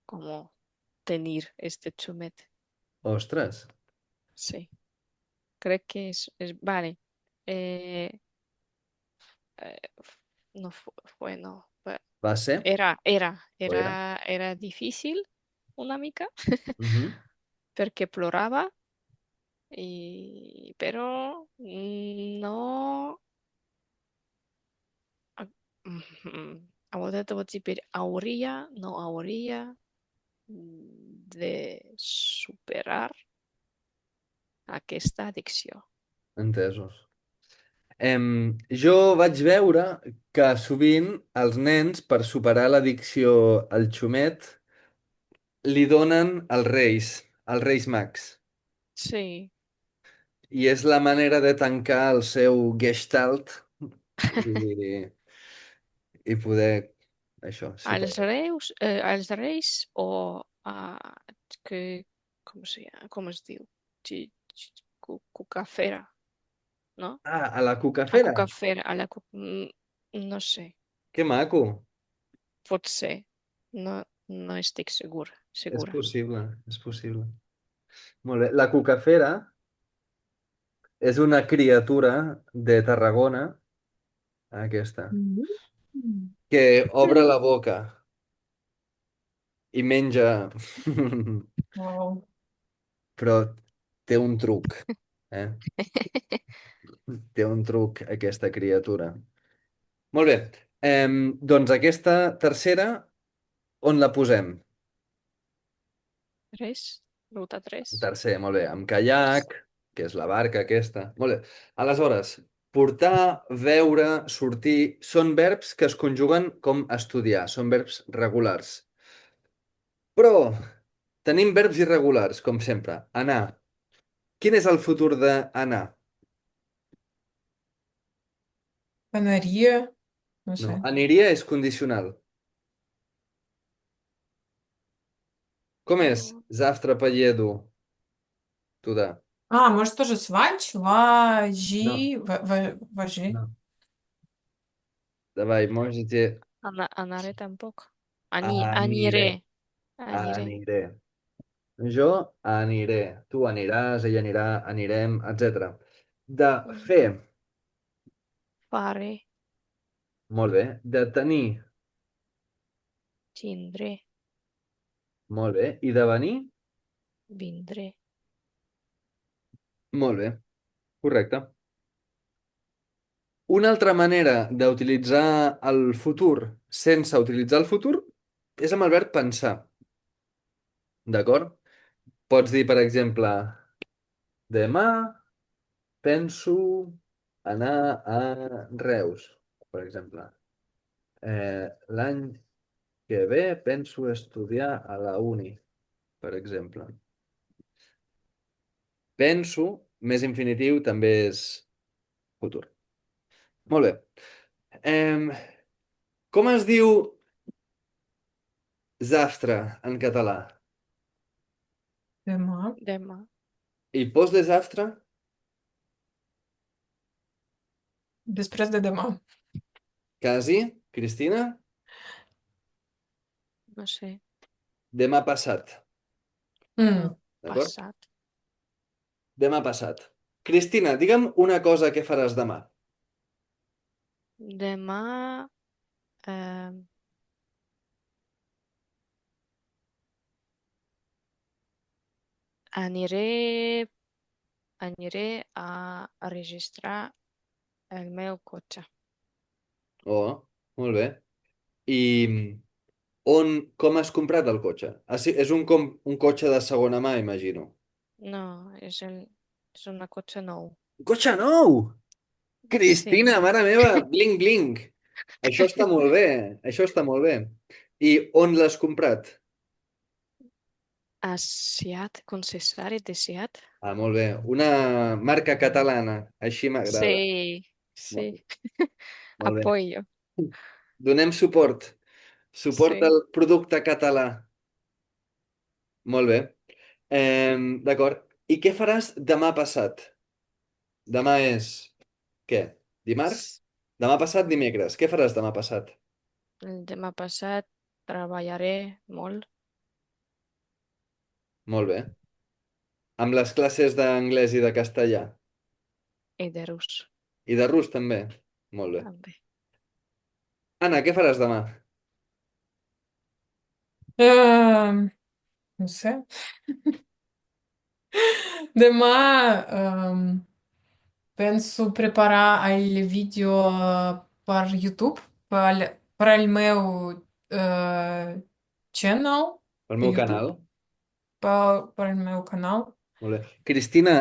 como tenir este xumet. Ostres, Sí, crec que vale. Eh, no fue, no. va ser? O era? Era difícil una mica Mhm. perché plorava, però no. A, a volte devo dire, no hauria de superar aquesta addicció. Entesos. Jo vaig veure que sovint els nens, per superar l'addicció al xumet, li donen als Reis Mags. Sí, I és la manera de tancar el seu gestalt i, i poder, això, superar. als reis o a, que, com es diu? Cucafera, no? Ah, a la A cucafera. cucafera, no sé, Que maco. pot ser, no, no estic És segura. possible, és possible. Molt bé. La cucafera és una criatura de Tarragona, ah, aquesta, Мгм. que obre la boca i menja. Wow. Però té un truc, eh? Té un truc, aquesta criatura. Molt bé. Doncs aquesta tercera, on la posem? Tres. Ruta 3. Tercer, molt bé. Amb Tres. caiac, que és la barca aquesta. Molt bé. Aleshores, portar, veure, sortir, són verbs que es conjuguen com estudiar, són verbs regulars. Però tenim verbs irregulars, com sempre. Anar. Quin és el futur d'anar? Panaderia, no No, sé. aniria és condicional. Com és? Oh, Завтра поеду туда. А, может, тоже свач? No, Важи, важи. no. Давай, можете... anare tampoc. Aniré. Aniré. Aniré. Aniré. Jo aniré. Tu aniràs, ella anirà, anirem, etc. De fer. Fare. Molt bé. De tenir. Tindré. Molt bé. I de venir? Vindré. Molt bé. Correcte. Una altra manera d'utilitzar el futur sense utilitzar el futur és amb el verb pensar. D'acord? Pots dir, per exemple, demà penso anar a Reus, per exemple. L'any que ve penso estudiar a la uni, per exemple. Penso, més infinitiu, també és futur. Molt bé. Em, com es diu zastre en català? Demà. Demà. I post desastre? Després de demà. Quasi, Cristina? No sé. Demà passat. Demà Mm. D'acord? passat. Demà passat. Cristina, digue'm una cosa que faràs demà. Demà eh, aniré, aniré a registrar el meu cotxe. Oh, molt bé. I com has comprat el cotxe? Ah, sí, és un cotxe de segona mà, imagino. No, és una cotxe nou. Un cotxe nou! Sí. Cristina, mare meva, bling, bling. Això està molt bé, això està molt bé. I on l'has comprat? A Seat, concessari de Seat. Ah, molt bé. Una marca catalana, així m'agrada. Sí, Molt, sí. molt bé. Apoyo. Donem suport. Suport Sí. al producte català. Molt bé. D'acord. I què faràs demà passat? Demà és... Què? Dimarts? S- Demà passat, dimecres. Què faràs demà passat? El demà passat treballaré molt Molt bé. Amb les classes d'anglès i de castellà. i de rus I de rus també. Molt bé. també. Anna, què faràs demà? No sé. Demà penso preparar el vídeo per YouTube, per al meu channel Pel de meu YouTube, canal. per al meu canal. Molt bé. Cristina,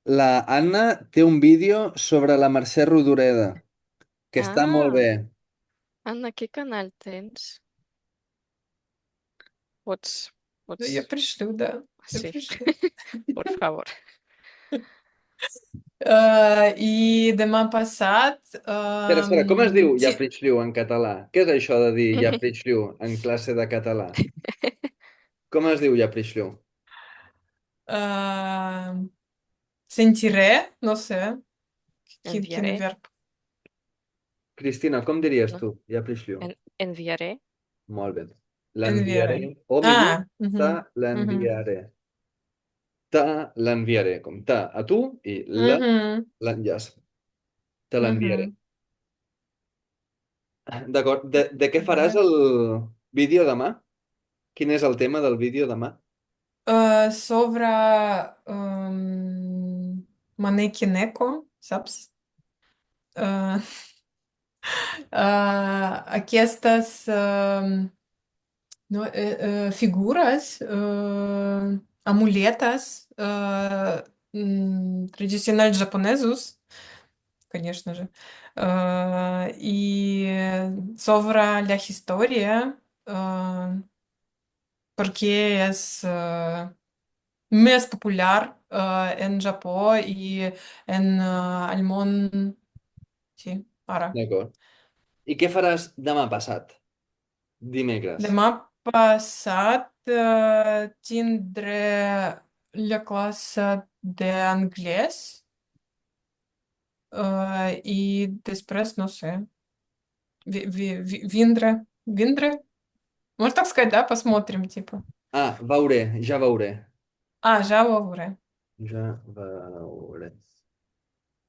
la Anna té un vídeo sobre la Mercè Rodoreda, que està molt Ah, bé. Anna, qué canal tens? Pots, Я pots... пришлю, да, я Sí, пришлю. por favor. I demà passat, Espera, com es diu ti- Iaprichliu en català? Què és això de dir Iaprichliu en classe de català? Com es diu Iaprichliu? uh, sentiré, no sé, quin Enviaré, verb. Cristina, com diries no? tu? Iaprichliu. Enviaré. Molt bé. L'enviaré. Enviaré. O millor, Ah, te ujú, ujú, l'enviaré. Te l'enviaré. Com te a tu i ujú, l'enllaç. Te l'enviaré. ujú. D'acord. De què faràs Vale. el vídeo demà? Quin és el tema del vídeo demà? Sobre Maneki Neko, saps? Uh, Aquestes no, figuras, amuletas tradicionais japonesos, конечно же, y sobre la historia, porque es més popular en Japó i en el món, sí, ara. D'acord. I què faràs demà passat, dimecres? Demà passat tindré la classe d'anglès i després, no sé, vindré. Можно так сказать, да? Посмотрим, типа. Ah, veuré, ja veuré. Ja ho veuré. Ja veuré.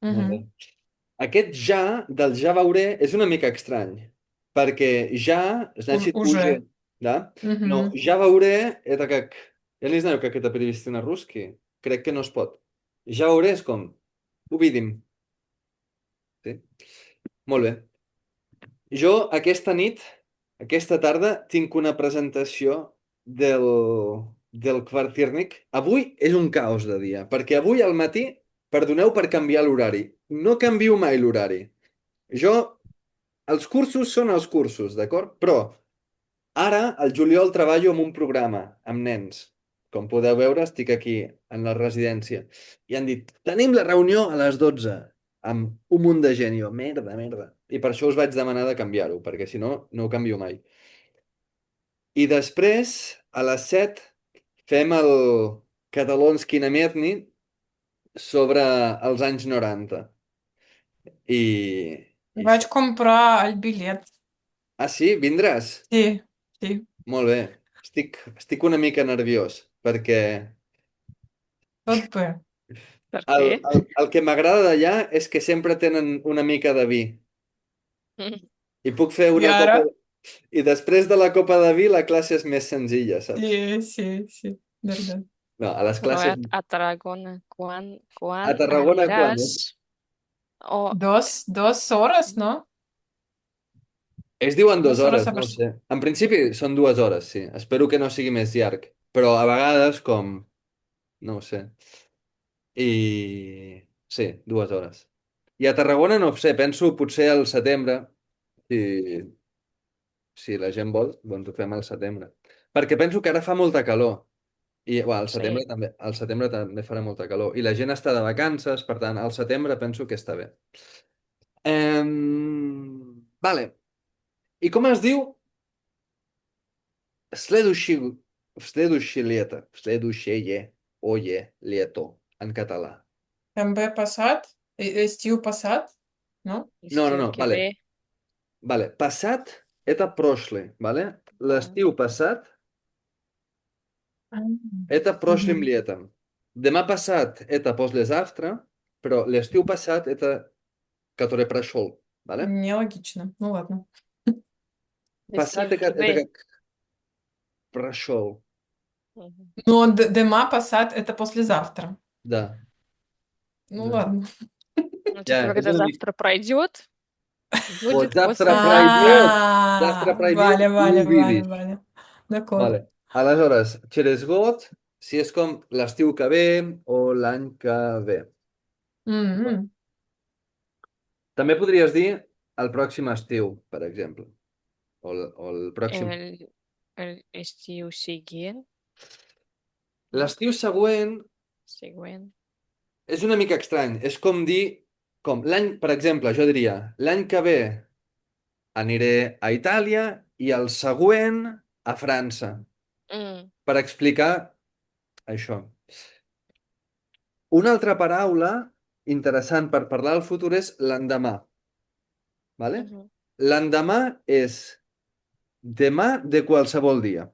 Molt bé. Мгм. Aquest ja, del ja veuré, és una mica estrany, perquè ja, значит, уже, Уже. да? Но Мгм. я veuré, это как... Я не знаю, как это перевести на русский. Crec que no es pot. Ja veuré és com, увидим. Sí? Molt bé. Jo aquesta nit, aquesta tarda, tinc una presentació del, del Kvartirnik. Avui és un caos de dia, perquè avui al matí, perdoneu per canviar l'horari. No canvio mai l'horari. Jo, els cursos són els cursos, d'acord? Però ara, al juliol, treballo en un programa amb nens. Com podeu veure, estic aquí, en la residència. I han dit, tenim la reunió a les 12 amb un munt de gent. I jo, merda, merda. I per això us vaig demanar de canviar-ho, perquè si no, no ho canvio mai. I després, a les 7, fem el Catalonski Namerni sobre els anys 90. I Vaig això. comprar el bitllet. Ah, sí? Vindràs? Sí, sí, Molt bé. Estic una mica nerviós, perquè tot bé. Per el, què? el que m'agrada d'allà és que sempre tenen una mica de vi. I puc fer I una copa... ara? I després de la copa de vi, la classe és més senzilla, saps? Sí, sí, sí, verdad. No, a les Però classes... a Tarragona, A quan Tarragona, quan? aniràs? O Dos horas, ¿no? Ells diuen 2 horas2 hores, a no ho Barcelona. sé. En principi són 2 hores, sí. Espero que no sigui més llarg. Però a vegades, com... No ho sé. I... Sí, 2 hores. I a Tarragona, no ho sé, penso potser al setembre, si, si la gent vol, doncs ho fem al setembre. Perquè penso que ara fa molta calor. I bueno, sí, al setembre també farà molta calor. I la gent està de vacances, per tant, al setembre penso que està bé. Vale. I com es diu? Следующий... Следующее лето. Следующее. Oye, лето. En català. També passat, estiu passat, no? No, no, estiu no. que ve. Vale. Vale. Passat, это прошлый. Vale? Ah, L'estiu passat, А. это прошлым Мгм. летом. Demà passat, это послезавтра. Però l'estiu passat, это который прошел. Vale? Нелогично. Ну ладно. Passat, estiu que это ve. как прошел. Мгм. Но дема passat это послезавтра. Да. Ну Да. ладно. Ну, типа, Я, когда это завтра пройдет, Вот будет завтра пройдет, послезавтра. Vale, и vale, vale, увидишь. vale. D'acord. Vale. Aleshores, через год, si és com l'estiu que ve o l'any que ve. Mm. També podries dir el pròxim estiu, per exemple. O el pròxim... El, el estiu no? L'estiu següent Següent. és una mica estrany. És com dir... Com l'any, per exemple, jo diria, l'any que ve aniré a Itàlia i el següent a França. Mm, Per explicar això. Una altra paraula interessant per parlar del futur és l'endemà. Vale? ujú, L'endemà és demà de qualsevol dia.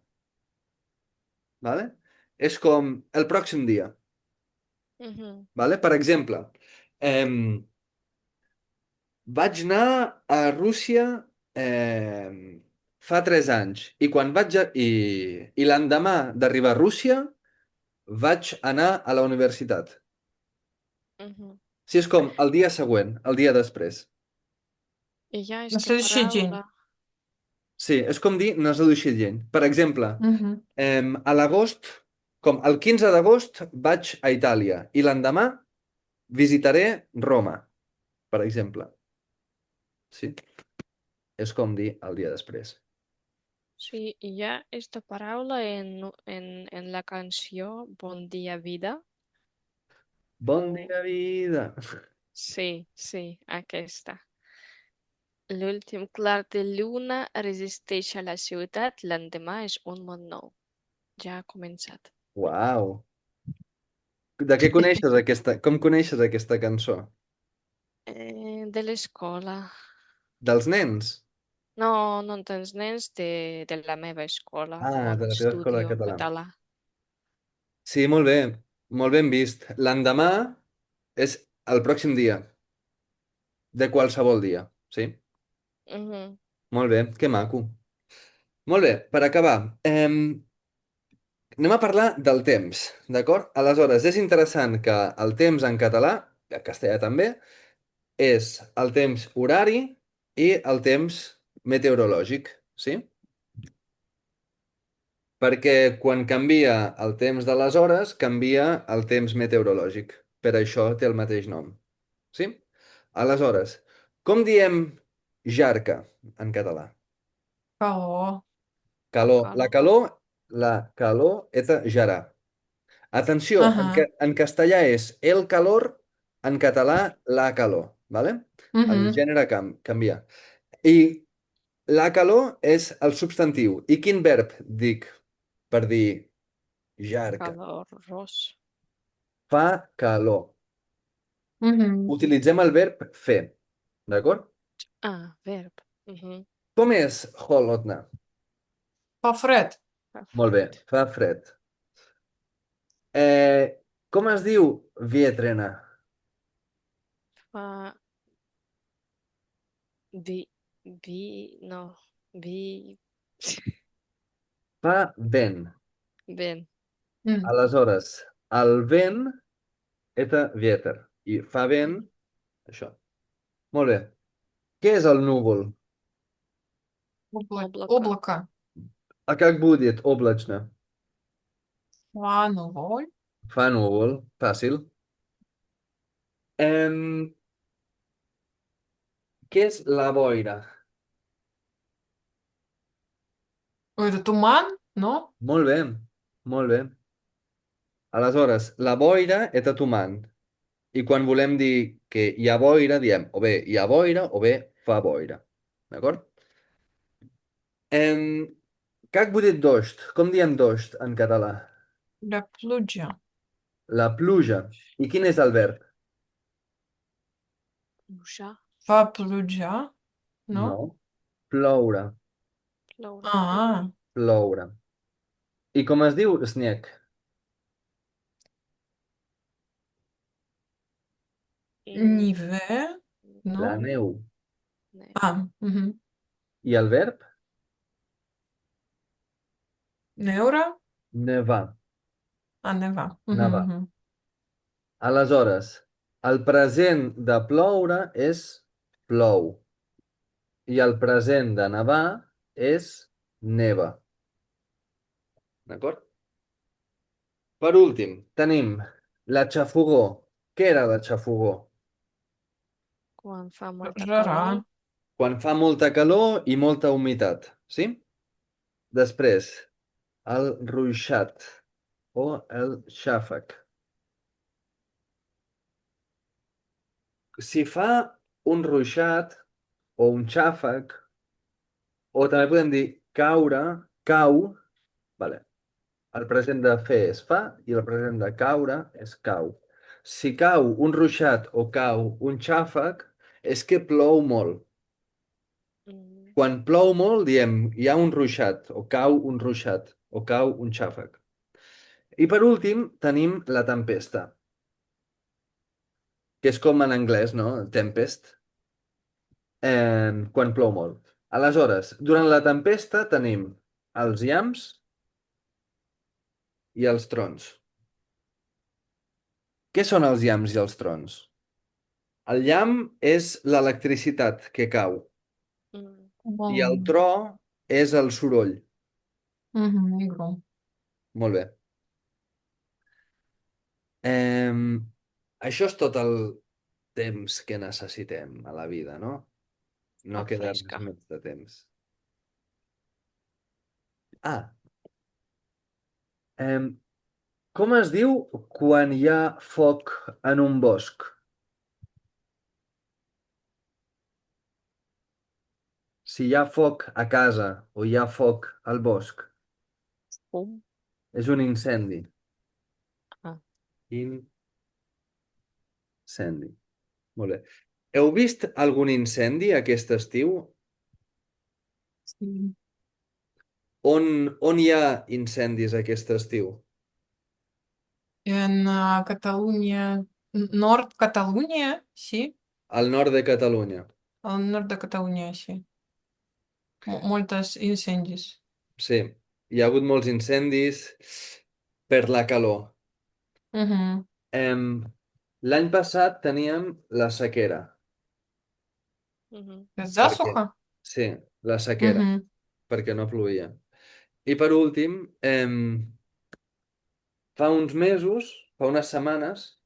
Vale? És com el pròxim dia. ujú, Vale? Per exemple, em, vaig anar a Rússia. em, fa 3 anys. I l'endemà d'arribar a Rússia vaig anar a la universitat. Мгм. Sí, és com el dia següent, el dia després. И я На este следующий день. paraula. Sí, és com dir на следующий день. Per exemple, Мгм. a l'agost, com el 15 d'agost vaig a Itàlia i l'endemà visitaré Roma, per exemple. Sí, és com dir el dia després. Sí, y ya esta paraula en la canción Bon Dia Vida. Bon O dia, vida. sí, sí, aquesta. L'últim clar de lluna resisteix a la ciutat, l'endemà és un món nou. Ja ha començat. Uau. De què coneixes aquesta... Com coneixes aquesta cançó? De l'escola. Dels nens? No, no tens nens de la meva escola, Ah, de on la teva escola de estudio català. català. Sí, molt bé. Molt ben vist. L'endemà és el pròxim dia, de qualsevol dia. Sí? Mhm. Molt bé, que maco. Molt bé, per acabar, anem a parlar del temps, d'acord? Aleshores, és interessant que el temps en català, en castellà també, és el temps horari i el temps meteorològic, sí? Perquè quan canvia el temps de les hores, canvia el temps meteorològic. Per això té el mateix nom. Sí? Aleshores, com diem jarca en català? Алло. Calor. Calor. La calor és de gerar. Atenció, Ага. en castellà és el calor, en català la calor, ¿vale? El Мгм. gènere canvia. I la calor és el substantiu. I quin verb dic per dir jarca? Calorós. Fa calor. Мгм. Utilitzem el verb fer, d'acord? Ah, verb. Mhm. Com és holodna? Пафред. Molt bé, Fred. fa fred. Eh, com es diu vietrena? Fa vi, no, vi, Fa vent. ben, М. Aleshores, el vent eta vieter. I fa vent, mhm. això. Molt bé. Què és el núvol? Облака. Облако. A как будет облачно? Фановой. Fa núvol. Fàcil. Em, què és la boira? Ой, это туман, но? Molt bé. Molt bé. Aleshores, la boira eta tuman. I quan volem dir que hi ha boira, diem o bé hi ha boira o bé fa boira. D'acord? Em, как будет дождь? Com diem дождь en català? Ля плуджа. La pluja. I quin és el verb? Pluja. Фа плуджа, No. но? Ploure. Ploure. Mhm. А, Ploure. I com es diu sneg? Mm, Ниве, La но? neu. ne- А, мгм. I el verb? Неура? Nevar. А, нева. Мгм, Nevar. мгм. Aleshores, el present de ploure és plou. I el present de nevar és neva. D'acord? Per últim, tenim la xafogor. Què era la xafogor? Quan fa molta Жара. calor. Quan fa molta calor i molta humitat. Sí? Després, el ruixat o el xàfec. Si fa un ruixat o un xàfec, o també podem dir caure, cau, vale. El present de fer és fa i el present de caure és cau. Si cau un ruixat o cau un xàfec, és que plou molt. Mm, Quan plou molt, diem hi ha un ruixat, o cau un ruixat, o cau un xàfec. I per últim, tenim la tempesta, que és com en anglès, no? Tempest, quan plou molt. Aleshores, durant la tempesta tenim els llamps i els trons. Què són els llamps i els trons? El llamp és l'electricitat que cau Mm. i el М, tro és el soroll. Игру. Molt bé. Em, Això és tot el temps que necessitem a la vida, no? No Oh, queda res fresca. més de temps. Ah, em, com es diu quan hi ha foc en un bosc? Si hi ha foc a casa o hi ha foc al bosc, Um. és un incendi. Ah. Incendi. Molt bé. Heu vist algun incendi aquest estiu? Sí. On hi ha incendis aquest estiu? En Catalunya, Nord Catalunya, sí. Al nord de Catalunya. Al nord de Catalunya, sí. Moltes incendis. Sí, hi ha hagut molts incendis per la calor. Угу. Em, L'any passat teníem la sequera. Ujú. Perquè, Засуха? sí, la sequera, Угу. perquè no plovia. I per últim, fa uns mesos, fa unes setmanes,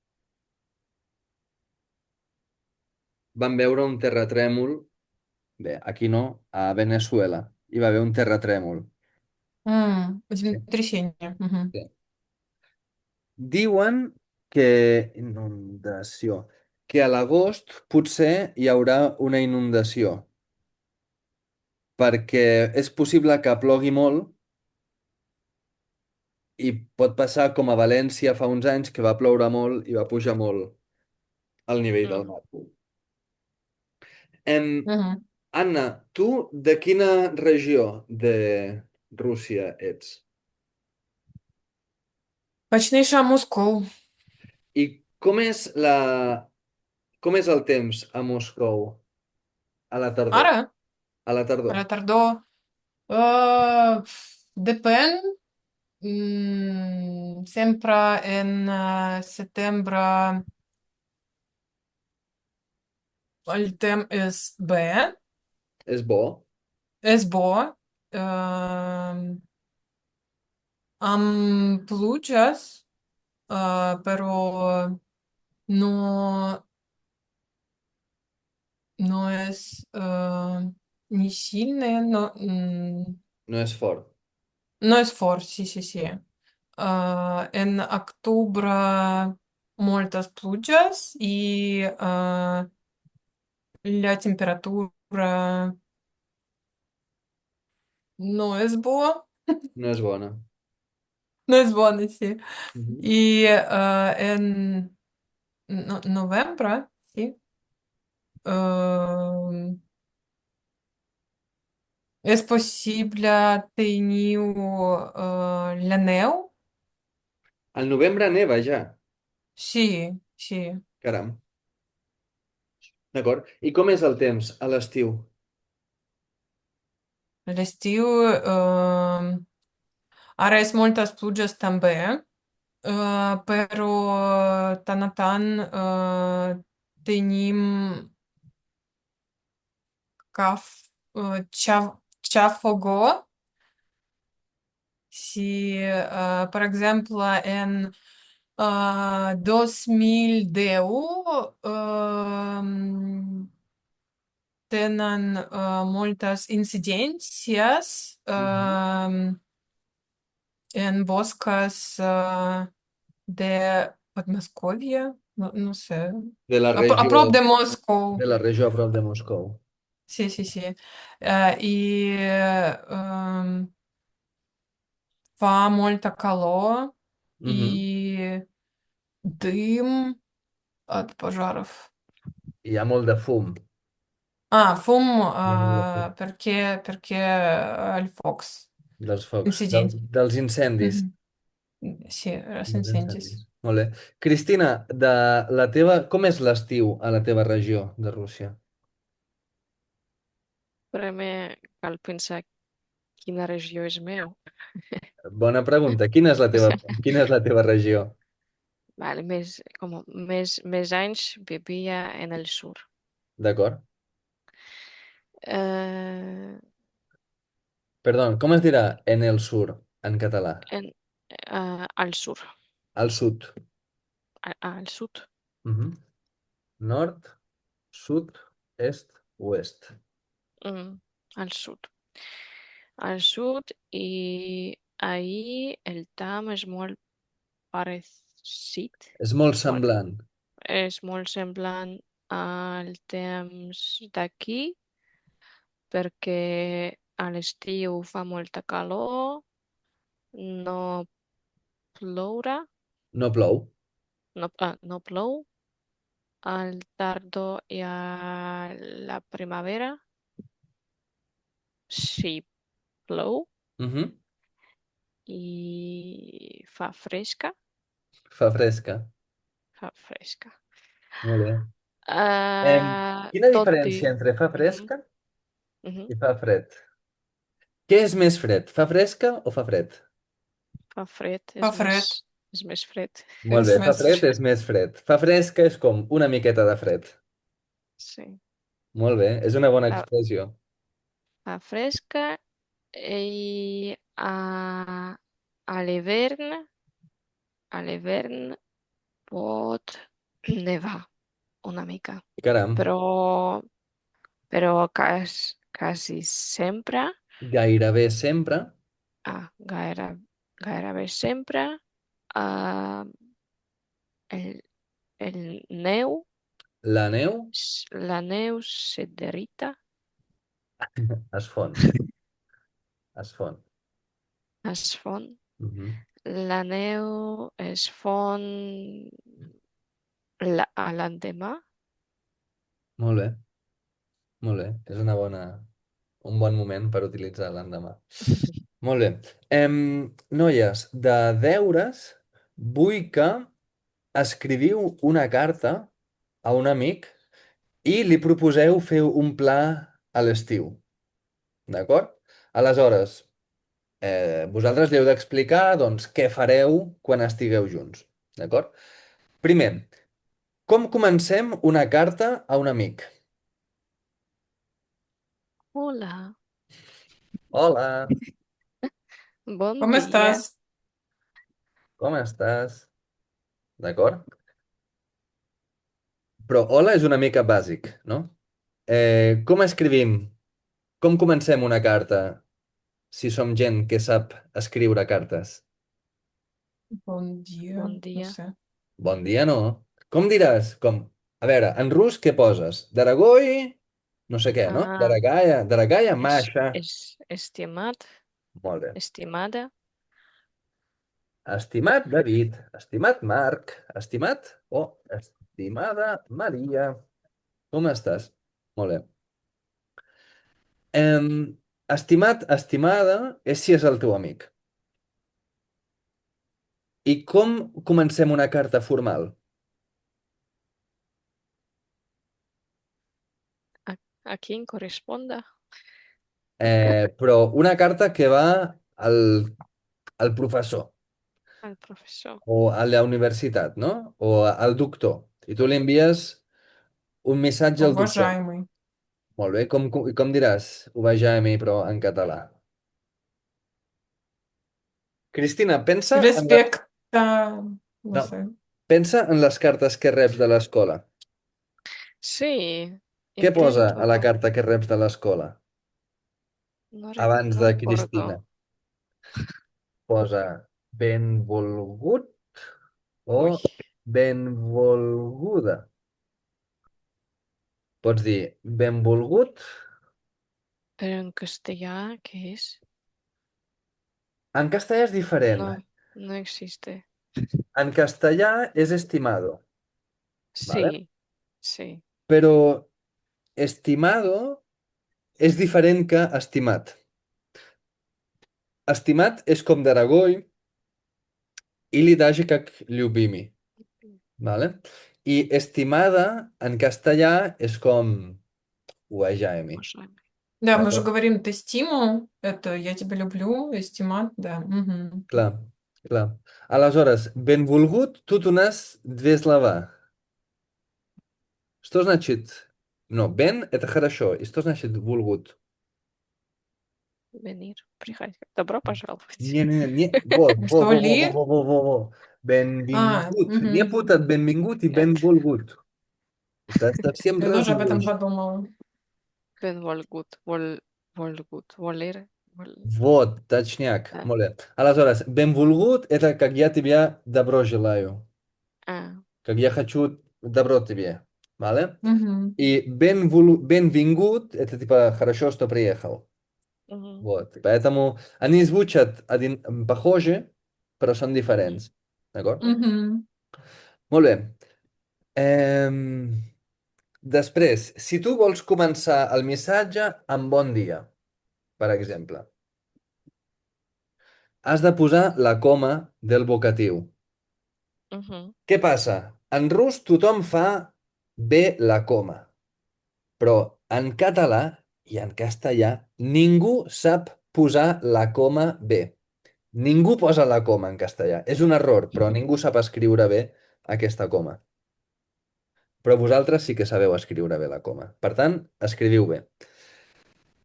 vam veure un terratrèmol, bé, aquí no, a Venezuela. Hi va haver un terratrèmol. Sí. Землетрясение. Угу. Sí. Diuen que inundació, que a l'agost potser hi haurà una inundació, perquè és possible que plogui molt i pot passar com a València fa uns anys, que va ploure molt i va pujar molt el nivell del Mm. mar. Em, Угу. Anna, tu de quina regió de Rússia ets? Точніше, Москов. I com és el temps a Moscou a la tardor? Ара? A la tardor. Ретардо. Е, Depèn. Sempre en setembre el temps és bé, És bo? és bo, eh, amb pluges, però no, no és ni sильне, no, No és fort. no és fort, sí, sí, sí. En octubre moltes pluges i la temperatura no és bo, No és bona. no és bona, sí. Mhm. I en novembre, sí, eh, és possible tenir la neu. Al novembre neva ja. Sí, sí. Caram. D'acord. I com és el temps a l'estiu? L'estiu, ara és moltes pluges també, però tant a tant tenim caf, xafogó. Si, per exemple, en 2010 tenen moltes incidències Mhm. en bosques de Podmoscòvia, no, no sé, De la a prop regió, de Moscou. de la regió a prop de Moscou. Sí, sí, sí. I fa molta calor Mhm. и дым от пожаров. Hi ha molt de fum. Fum, Hi ha molt de fum. perché il Fox. Dels focs, Incidenti. dels incendis. Mhm. Sì, Dels incendis. incendis. Molt bé. Cristina, de la teva, com és l'estiu a la teva regió de Rússia? primer cal pensar quina regió és meu. Bona pregunta. Quina és la teva regió? Vale, més anys vivia en el sur. D'acord? Eh, Perdó, com es dirà en el sur en català? en, al sur. Al sud. Al sud. Mhm. Nord, sud, est, oest. Mm, al sud. Al sud i ahir el tam és molt parecido. És molt Bueno, semblant. és molt semblant al temps d'aquí perquè a l'estiu fa molta calor, no plourà, No plou. no plou, al tardor i a la primavera sí plou Mhm. i fa fresca, Fa fresca. fa fresca. Molt bé. Quina Tot i... diferència entre fa Mhm, fresca mhm. i fa fred? Què és més fred? Fa fresca o fa fred? Fa fred, Fa fred. és més fred. Molt És bé, fa més fred fred. és més fred. Fa fresca és com una miqueta de fred. Sí. Molt bé, és una bona Fa, expressió. fa fresca i a l'hivern, a l'hivern pot nevar una mica, Caram, però, però quasi sempre, gairebé sempre ah, gairebé sempre, ah, el, el neu, la neu la neu se derrita, es fon. Es fon. es fon. Mhm. La neu es fon a l'endemà. Molt bé, molt bé. És un bon moment per utilitzar l'endemà. Molt bé. Noies, de deures, vull que escriviu una carta a un amic i li proposeu fer un pla a l'estiu. D'acord? Aleshores, vosaltres li heu d'explicar doncs, què fareu quan estigueu junts. D'acord? Primer, com comencem una carta a un amic? Hola, Hola, bon Com dia. estàs? com estàs? D'acord? Però hola és una mica bàsic, no? Com escrivim? Com comencem una carta si som gent que sap escriure cartes? Bon dia. Bon No dia. sé. Bon dia, no? Com diràs? Com? A veure, en rus què poses? Daragoi? No sé què, no? Ah, Daragaya, Daragaya, Masha. estimat, Molt bé. estimada. Estimat David, estimat Marc, estimat o estimada Maria, com estàs? Molt bé. Em, estimat, estimada, és si és el teu amic. I com comencem una carta formal? A, a quien corresponda Però una carta que va al, al professor al professor. o a la universitat, no? O al doctor. I tu li envies un missatge al doctor. Уважаемый. Molt bé. Com diràs? Ubajami, però en català. Cristina, Respecta. No no, sé. pensa en les cartes que reps de l'escola. Sí, Què posa a la intento. carta que reps de l'escola? Abans No de recuerdo. Cristina. Posa benvolgut o Uy, benvolguda. Pots dir benvolgut. pero en castellà, ¿qué es? En castellà és diferent. No, no existe. En castellà és estimado, ¿vale? Sí, sí. Però estimado és diferent que estimat. Estimat és com d'Aragoi i li daje как любимый, ¿vale? I estimada en castellà és com уважаемый. Уважаемый. Да, мы же D'acord? говорим «ты стимул», это «я тебя люблю», «эстимат», да. Мгм. Clar, clar. Aleshores, benvolgut, tu tu nas dwie слова. Что значит... No, ben это хорошо. И что значит volgut? Venir, приходить. Добро пожаловать. Не. Вот, во, Что во, во, во, ли? во, во, во, во. Benvingut. Не Мгм. путать benvingut и Нет, benvolgut. Это совсем Я тоже разные об этом вещи. подумала. ben volgut, volgut, voler, Вот, точняк. да. Моле. Aleshores, benvolgut это как я тебе добро желаю. А, Как я хочу добро тебе. ¿Vale? Мгм. И benvingut это типа хорошо, что приехал. мгм, Вот. Поэтому они звучат похожи, però són diferents. D'acord? Мгм. Molt bé. Em, Després, si tu vols començar el missatge amb bon dia, per exemple, has de posar la coma del vocatiu. mhm. Què passa? En rus tothom fa bé la coma, però en català i en castellà ningú sap posar la coma bé. Ningú posa la coma en castellà. És un error, però ningú sap escriure bé aquesta coma. Però vosaltres sí que sabeu escriure bé la coma. Per tant, escriviu bé.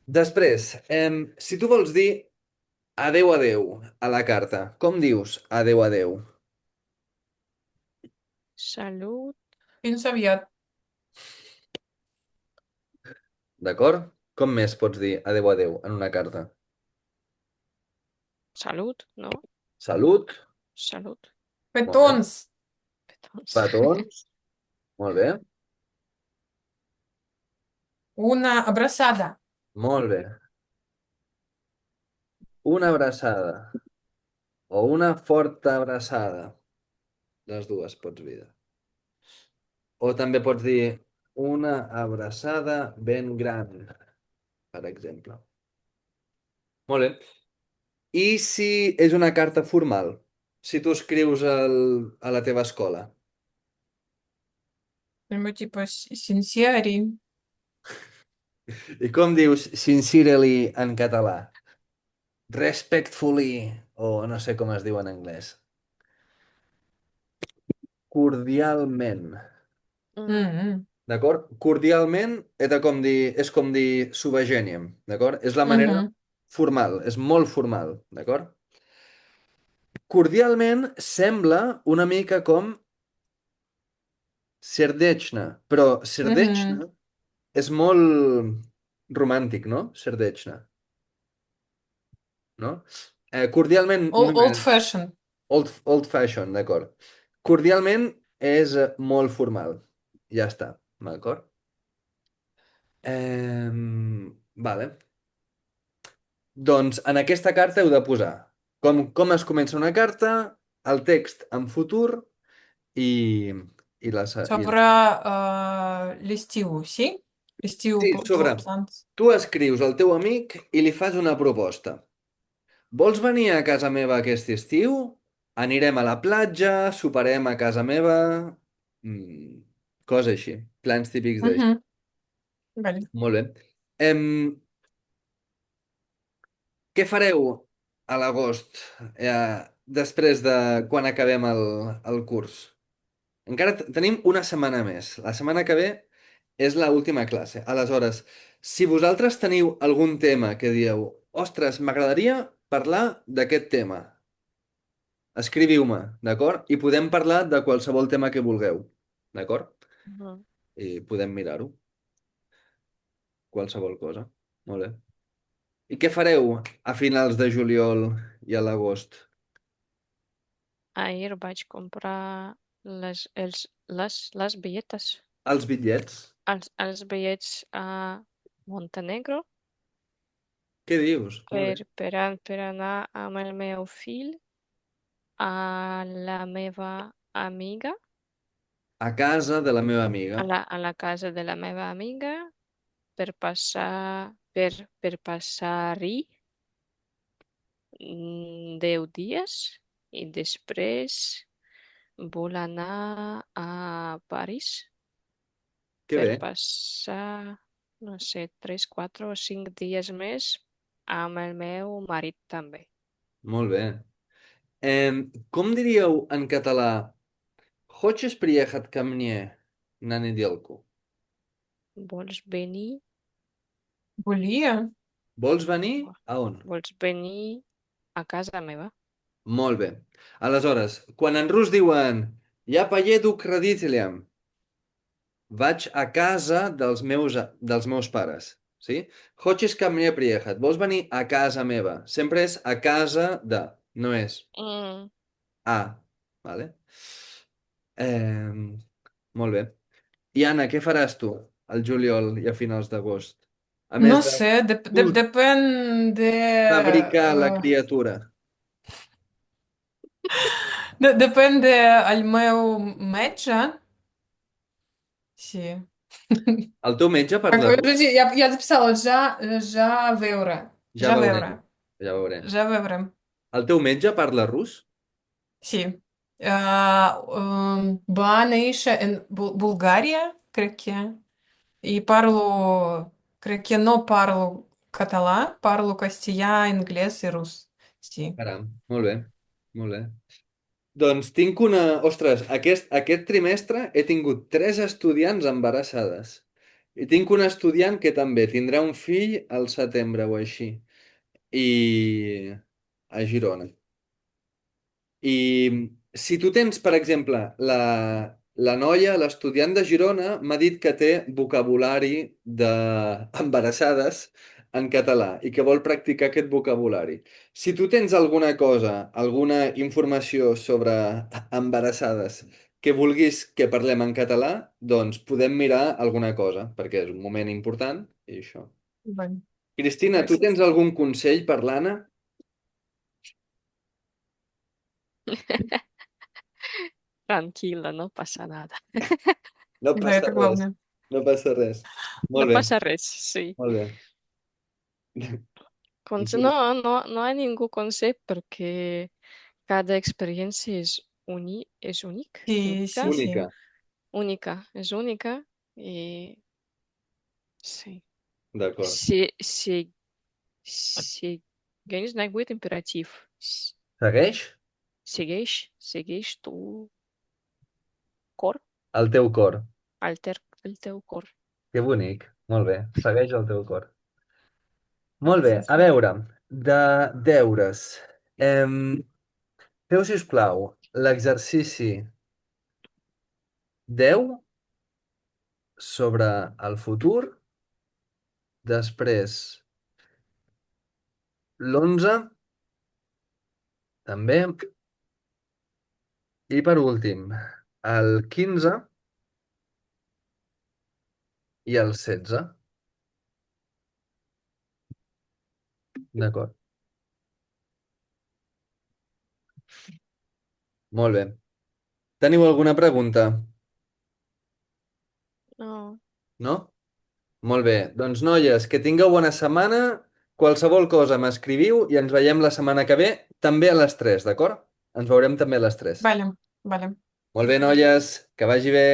Després, si tu vols dir adeu, adeu a la carta, com dius adeu, adeu? Salut, Fins aviat. D'acord? Com més pots dir adeu, adeu en una carta? salut, no? Salut, Salut. molt bé. Petons. Petons. Petons, molt bé. Una abraçada. Molt bé. Una abraçada o una forta abraçada. Les dues pots dir. O també pots dir una abraçada ben gran, per exemple. Molt bé. I si és una carta formal? Si tu escrius a la teva escola? Что-нибудь типа синсиари. I com dius sincerely en català? Respectfully, o no sé com es diu en anglès. Cordialment. Mm, М, D'acord? Cordialment és com dir subagèniem, d'acord? És la manera мгм, formal, és molt formal, d'acord? Cordialment sembla una mica com serdechna, però мгм. serdechna és molt romàntic, no? Serdechna, no? Cordialment Old només fashioned. old fashion, d'acord. Cordialment és molt formal. Ja està, d'acord? Vale. Doncs en aquesta carta heu de posar com es comença una carta, el text en futur i, i la... I... Sobre l'estiu, sí? L'estiu Sí, sobre... plans. Tu escrius al teu amic i li fas una proposta. Vols venir a casa meva aquest estiu? Anirem a la platja, soparem a casa meva... Mm, cosa així. Plans típics d'així. Мгм. Vale. Molt bé. Em, Què fareu a l'agost, després de quan acabem el curs? Encara tenim una setmana més. La setmana que ve és la última classe. Aleshores, si vosaltres teniu algun tema que dieu, ostres, m'agradaria parlar d'aquest tema, escriviu-me, d'acord? I podem parlar de qualsevol tema que vulgueu, d'acord? mhm. I podem mirar-ho, qualsevol cosa. Molt bé. I què fareu a finals de juliol i a l'agost? Ahir vaig comprar les billetes. Els bitllets? Els bitllets a Montenegro Què dius? Molt bé. per anar amb el meu fill a la meva amiga, A casa de la meva amiga. a la casa de la meva amiga, per passar-hi 10 dies i després vol anar a París Que per bé. passar. no sé, 3, 4 o 5 dies més amb el meu marit també. Molt bé. Com diríeu en català "Хочешь приехать ко мне на недельку"? Vols venir? Более? Vols venir Oh, a on? vols venir a casa meva? Molt bé. Aleshores, quan en rus diuen "Я поеду к родителям", vaig a casa dels meus pares. Sí? "Хочешь ко мне приехать"? Vols venir a casa meva. Sempre és a casa de, no és Mm, a. Vale? Eh, molt bé. I Anna, què faràs tu al juliol i a finals d'agost? A més No de sé, depende, fabricar la criatura. depende al meu metge. Sí. El teu metge Так, parla rus? подожди, я записала Жавеура. Ja veurem. Жавеура. Ja veurem. Жавеура. El teu metge parla rus? Sì. Va néixer en Bulgària, crec que. I parlo, crec que no parlo català, parlo castellà, anglès i rus. Sí. Caram, molt bé. Molt bé. Doncs tinc una... Ostres, aquest trimestre he tingut 3 estudiants embarassades. I tinc una estudiant que també tindrà un fill al setembre o així. I... a Girona. I si tu tens, per exemple, la noia, l'estudiant de Girona, m'ha dit que té vocabulari d'embarassades en català i que vol practicar aquest vocabulari. Si tu tens alguna cosa, alguna informació sobre embarassades que vulguis que parlem en català, doncs podem mirar alguna cosa, perquè és un moment important i això. Vale. Cristina, tu Gràcies. tens algun consell per l'Anna? tranquil·la, no passa nada. No Да, passa это res. главное. No passa res. No Molt bé, passa res, sí. molt bé. No, no, no hi ha ningú consell perquè cada experiència és Sì, única, sì, sì. Única, és única i sí. d'acord. Se segueix neguit imperatiu. Segueix Segueix tu cor, el teu cor. el teu cor. Que bonic. Molt bé. Segueix el teu cor. Molt bé. Sì, A sì. veure, de deures. Em, feu, si us plau, l'exercici 10 sobre el futur. Després, l'11 també. I per últim, el 15 i el 16. D'acord. Molt bé. Teniu alguna pregunta? No, No? Molt bé. Doncs, noies, que tingueu bona setmana. Qualsevol cosa m'escriviu i ens veiem la setmana que ve, també a les 3, d'acord? Ens veurem també a les 3. Vale, vale. Molt bé, noies, que vagi bé.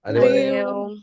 Adéu, adéu. Adeu. adeu.